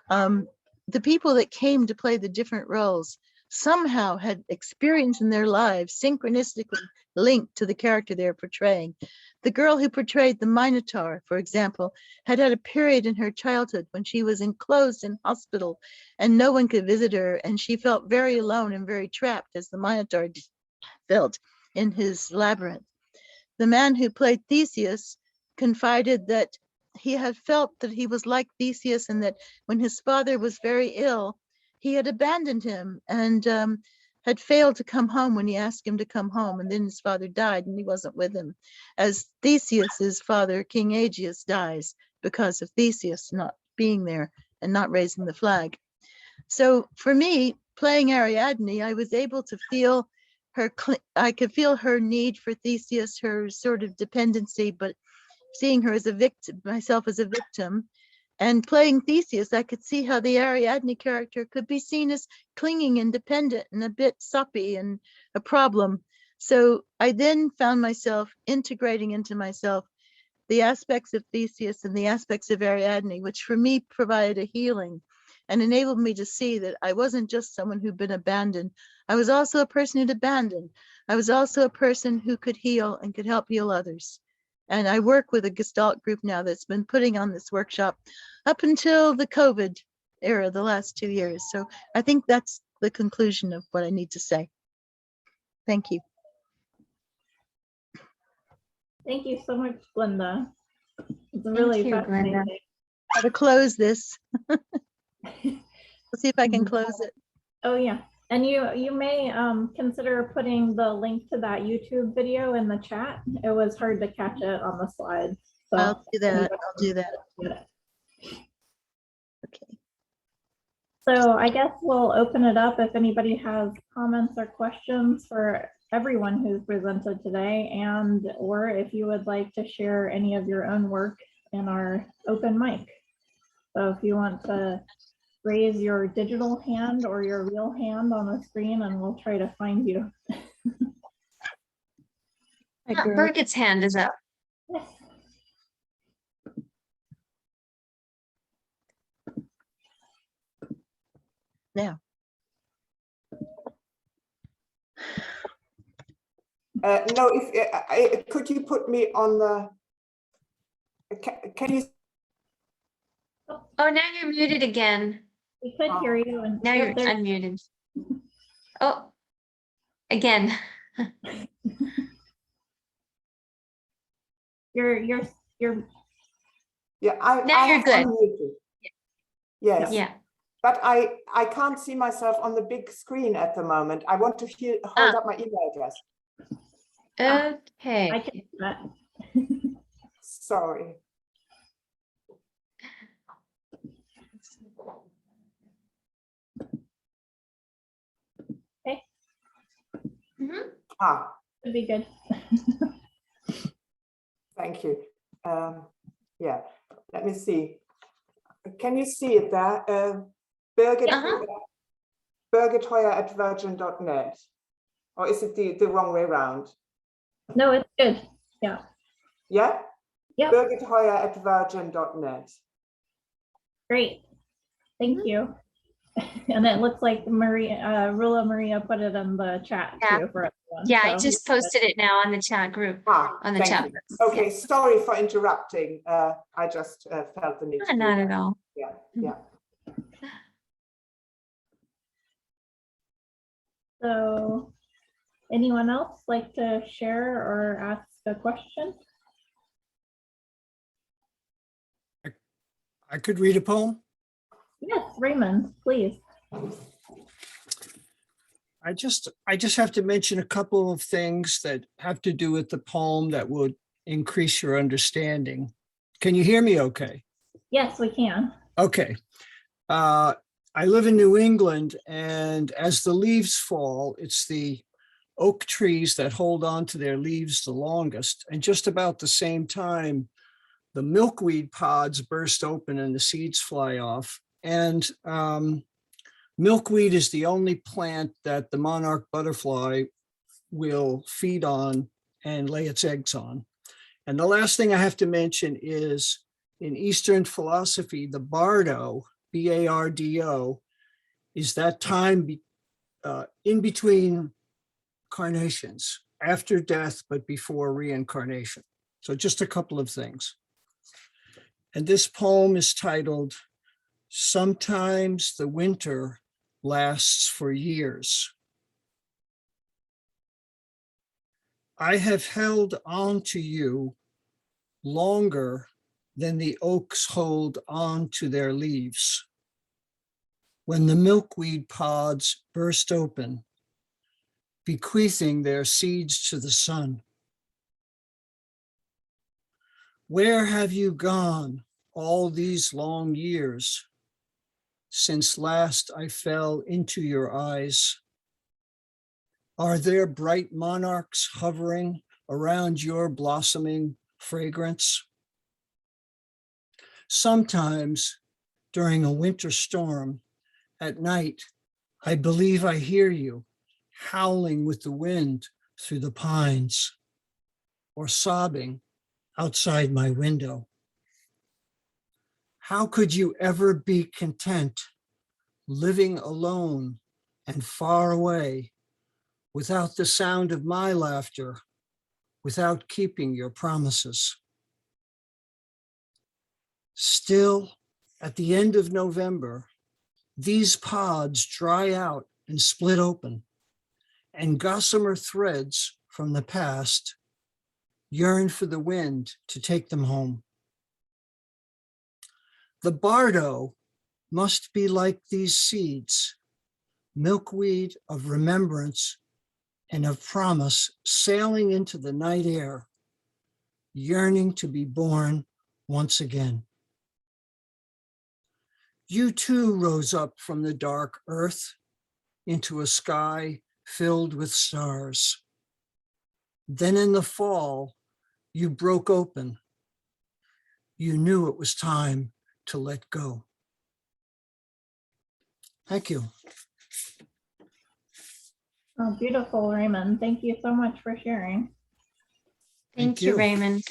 the people that came to play the different roles somehow had experience in their lives synchronistically linked to the character they're portraying. The girl who portrayed the Minotaur, for example, had a period in her childhood when she was enclosed in hospital and no one could visit her, and she felt very alone and very trapped, as the Minotaur felt in his labyrinth. The man who played Theseus confided that he had felt that he was like Theseus, and that when his father was very ill, he had abandoned him and had failed to come home when he asked him to come home, and then his father died and he wasn't with him, as Theseus's father, King Aegeus, dies because of Theseus not being there and not raising the flag. So for me, playing Ariadne, I was able to feel her, I could feel her need for Theseus, her sort of dependency, but seeing her as a victim, myself as a victim. And playing Theseus, I could see how the Ariadne character could be seen as clinging and dependent and a bit soppy and a problem. So I then found myself integrating into myself the aspects of Theseus and the aspects of Ariadne, which for me provided a healing and enabled me to see that I wasn't just someone who'd been abandoned. I was also a person who'd abandoned. I was also a person who could heal and could help heal others. And I work with a Gestalt group now that's been putting on this workshop up until the COVID era, the last 2 years. So I think that's the conclusion of what I need to say. Thank you. Thank you so much, Glenda. It's really fascinating. How to close this. Let's see if I can close it. Oh yeah, and you may consider putting the link to that YouTube video in the chat. It was hard to catch it on the slide. So I'll do that. I'll do that. Okay. So I guess we'll open it up if anybody has comments or questions for everyone who's presented today, and or if you would like to share any of your own work in our open mic. So if you want to raise your digital hand or your real hand on the screen and we'll try to find you. Birgit's hand is up. Now. No, if could you put me on the, can you? Oh, now you're muted again. We could hear you. And now you're unmuted. Oh, again. You're Yeah, now you're good. Unmuted. Yes. Yeah. But I can't see myself on the big screen at the moment. I want to hold up my email address. Okay. I can do that. Sorry. Okay. Mm-hmm. Ah. Would be good. Thank you. Yeah, let me see. Can you see it there? Birgit, Birgit Heuer at virgin.net. Or is it the wrong way around? No, it's good. Yeah. Yeah? Yep. Birgit Heuer at virgin.net. Great. Thank you. And it looks like Rula Maria put it in the chat Yeah. too for everyone. Yeah, I so- just posted it now on the chat group. On the Thank chat you. box. Okay, sorry for interrupting. I just felt the need to do Not that. at all. Yeah, yeah. So anyone else like to share or ask a question? I could read a poem. Yes, Raymond, please. I just have to mention a couple of things that have to do with the poem that would increase your understanding. Can you hear me okay? Yes, we can. Okay. I live in New England, and as the leaves fall, it's the oak trees that hold on to their leaves the longest. And just about the same time, the milkweed pods burst open and the seeds fly off. And milkweed is the only plant that the monarch butterfly will feed on and lay its eggs on. And the last thing I have to mention is in Eastern philosophy, the bardo, B-A-R-D-O, is that time in between carnations, after death, but before reincarnation. So just a couple of things. And this poem is titled, Sometimes the Winter Lasts for Years. I have held on to you longer than the oaks hold on to their leaves. When the milkweed pods burst open, bequeathing their seeds to the sun. Where have you gone all these long years since last I fell into your eyes? Are there bright monarchs hovering around your blossoming fragrance? Sometimes during a winter storm at night, I believe I hear you howling with the wind through the pines or sobbing outside my window. How could you ever be content living alone and far away without the sound of my laughter, without keeping your promises? Still, at the end of November, these pods dry out and split open, and gossamer threads from the past yearn for the wind to take them home. The bardo must be like these seeds, milkweed of remembrance and of promise, sailing into the night air, yearning to be born once again. You too rose up from the dark earth into a sky filled with stars. Then in the fall, you broke open. You knew it was time to let go. Thank you. Oh, beautiful, Raymond. Thank you so much for sharing. Thank you, Raymond.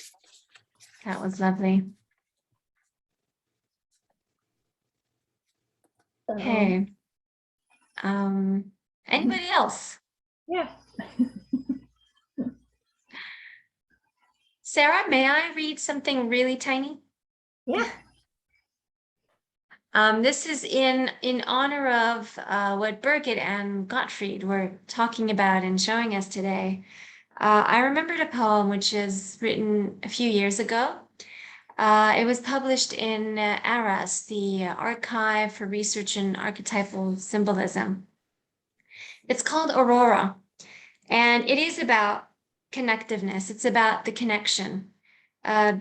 That was lovely. So, Okay. Anybody else? yeah. Sarah, may I read something really tiny? Yeah. This is in honor of what Birgit and Gottfried were talking about and showing us today. I remembered a poem which is written a few years ago. It was published in ARAS, the Archive for Research in Archetypal Symbolism. It's called Aurora, and it is about connectiveness. It's about the connection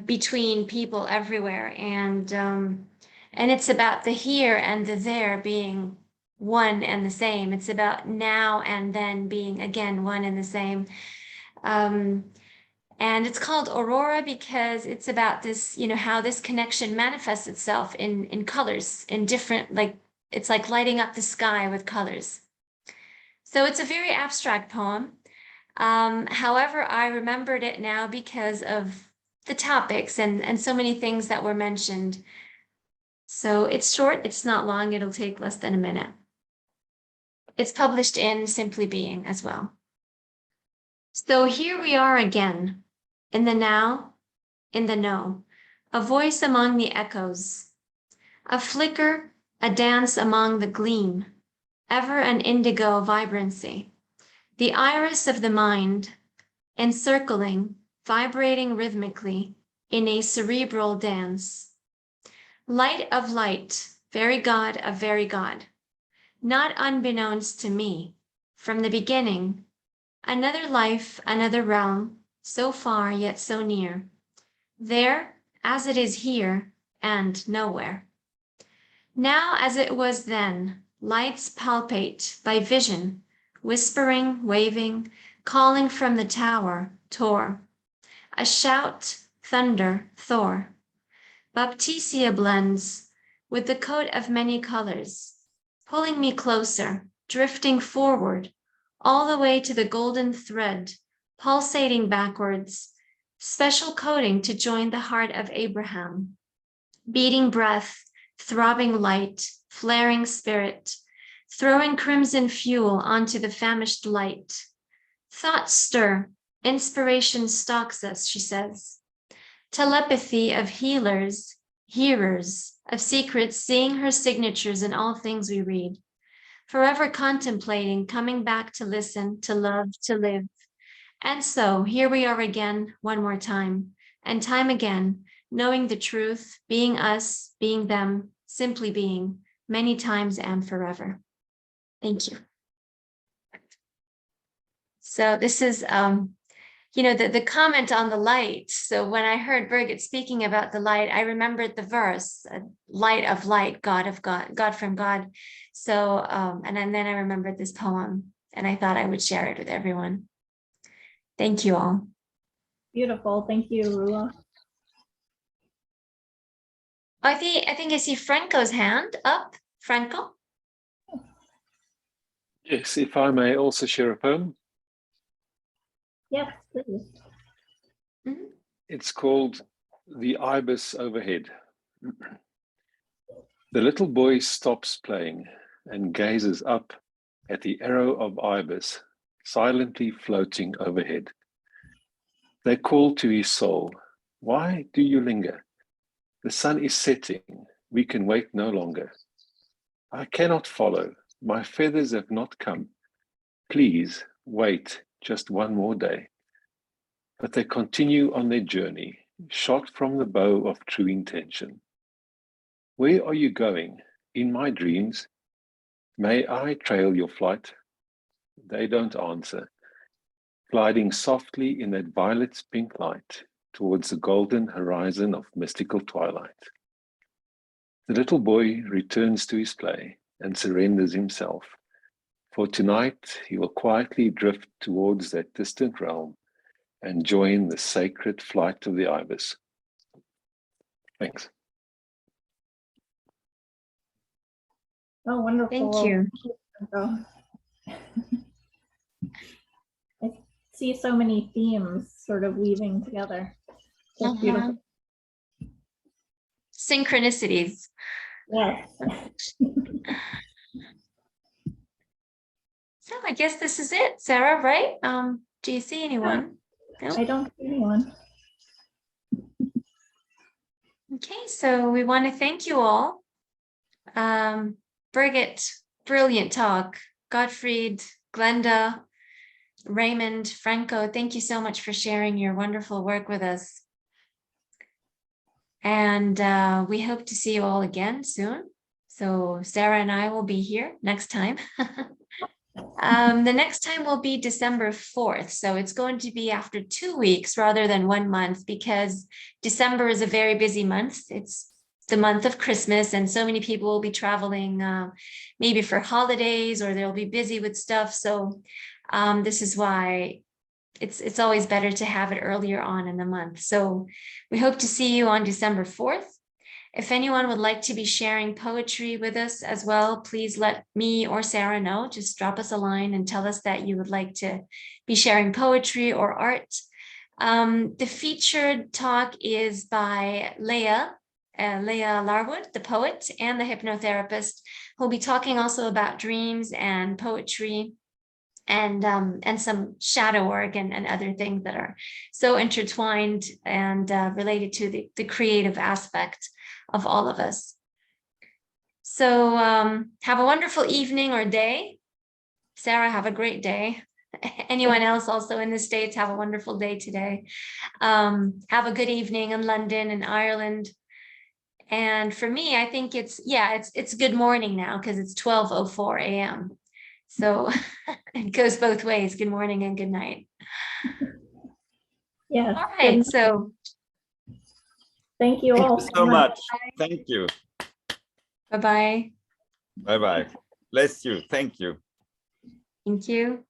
between people everywhere, and it's about the here and the there being one and the same. It's about now and then being again one and the same. And it's called Aurora because it's about this, how this connection manifests itself in colors, in different, it's like lighting up the sky with colors. So it's a very abstract poem. However, I remembered it now because of the topics and so many things that were mentioned. So it's short, it's not long, it'll take less than a minute. It's published in Simply Being as well. So here we are again, in the now, in the no, a voice among the echoes, a flicker, a dance among the gleam, ever an indigo vibrancy, the iris of the mind, encircling, vibrating rhythmically in a cerebral dance. Light of light, very God of very God, not unbeknownst to me, from the beginning, another life, another realm, so far yet so near, there as it is here and nowhere. Now as it was then, lights palpate by vision, whispering, waving, calling from the tower, Tor. A shout, thunder, Thor. Baptisia blends with the coat of many colors, pulling me closer, drifting forward, all the way to the golden thread, pulsating backwards, special coating to join the heart of Abraham. Beating breath, throbbing light, flaring spirit, throwing crimson fuel onto the famished light. Thoughts stir, inspiration stalks us, she says. Telepathy of healers, hearers, of secrets, seeing her signatures in all things we read. Forever contemplating, coming back to listen, to love, to live. And so here we are again, one more time, and time again, knowing the truth, being us, being them, simply being, many times and forever. Thank you. So this is, the comment on the light. So when I heard Birgit speaking about the light, I remembered the verse, light of light, God of God, God from God. So, and then I remembered this poem, and I thought I would share it with everyone. Thank you all. Beautiful. Thank you, Rua. I think I see Franco's hand up. Franco? Yes, if I may also share a poem. Yes, please. Mm-hmm. It's called The Ibis Overhead. The little boy stops playing and gazes up at the arrow of ibis silently floating overhead. They call to his soul, "Why do you linger? The sun is setting, we can wait no longer. I cannot follow, my feathers have not come. Please wait just one more day." But they continue on their journey, shot from the bow of true intention. Where are you going? In my dreams? May I trail your flight? They don't answer, gliding softly in that violet's pink light towards the golden horizon of mystical twilight. The little boy returns to his play and surrenders himself. For tonight, he will quietly drift towards that distant realm and join the sacred flight of the ibis. Thanks. Oh, wonderful. Thank you. Oh. I see so many themes sort of weaving together. That's beautiful. Synchronicities. Yes. So I guess this is it, Sarah, right? Do you see anyone? No? I don't see anyone. Okay, so we want to thank you all. Birgit, brilliant talk. Gottfried, Glenda, Raymond, Franco, thank you so much for sharing your wonderful work with us. And we hope to see you all again soon. So Sarah and I will be here next time. The next time will be December 4th. So it's going to be after 2 weeks rather than 1 month, because December is a very busy month. It's the month of Christmas, and so many people will be traveling maybe for holidays, or they'll be busy with stuff. So this is why it's always better to have it earlier on in the month. So we hope to see you on December 4th. If anyone would like to be sharing poetry with us as well, please let me or Sarah know. Just drop us a line and tell us that you would like to be sharing poetry or art. The featured talk is by Leah Larwood, the poet and the hypnotherapist, who'll be talking also about dreams and poetry and some shadow work and other things that are so intertwined and related to the creative aspect of all of us. So have a wonderful evening or day. Sarah, have a great day. Anyone else also in the States, have a wonderful day today. Have a good evening in London and Ireland. And for me, I think it's good morning now because it's 12:04 a.m. So it goes both ways. Good morning and good night. Yeah. All right. So thank you all Thank you so much. Thank you. bye-bye. Bye-bye. Bless you. Thank you. Thank you.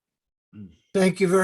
Thank you very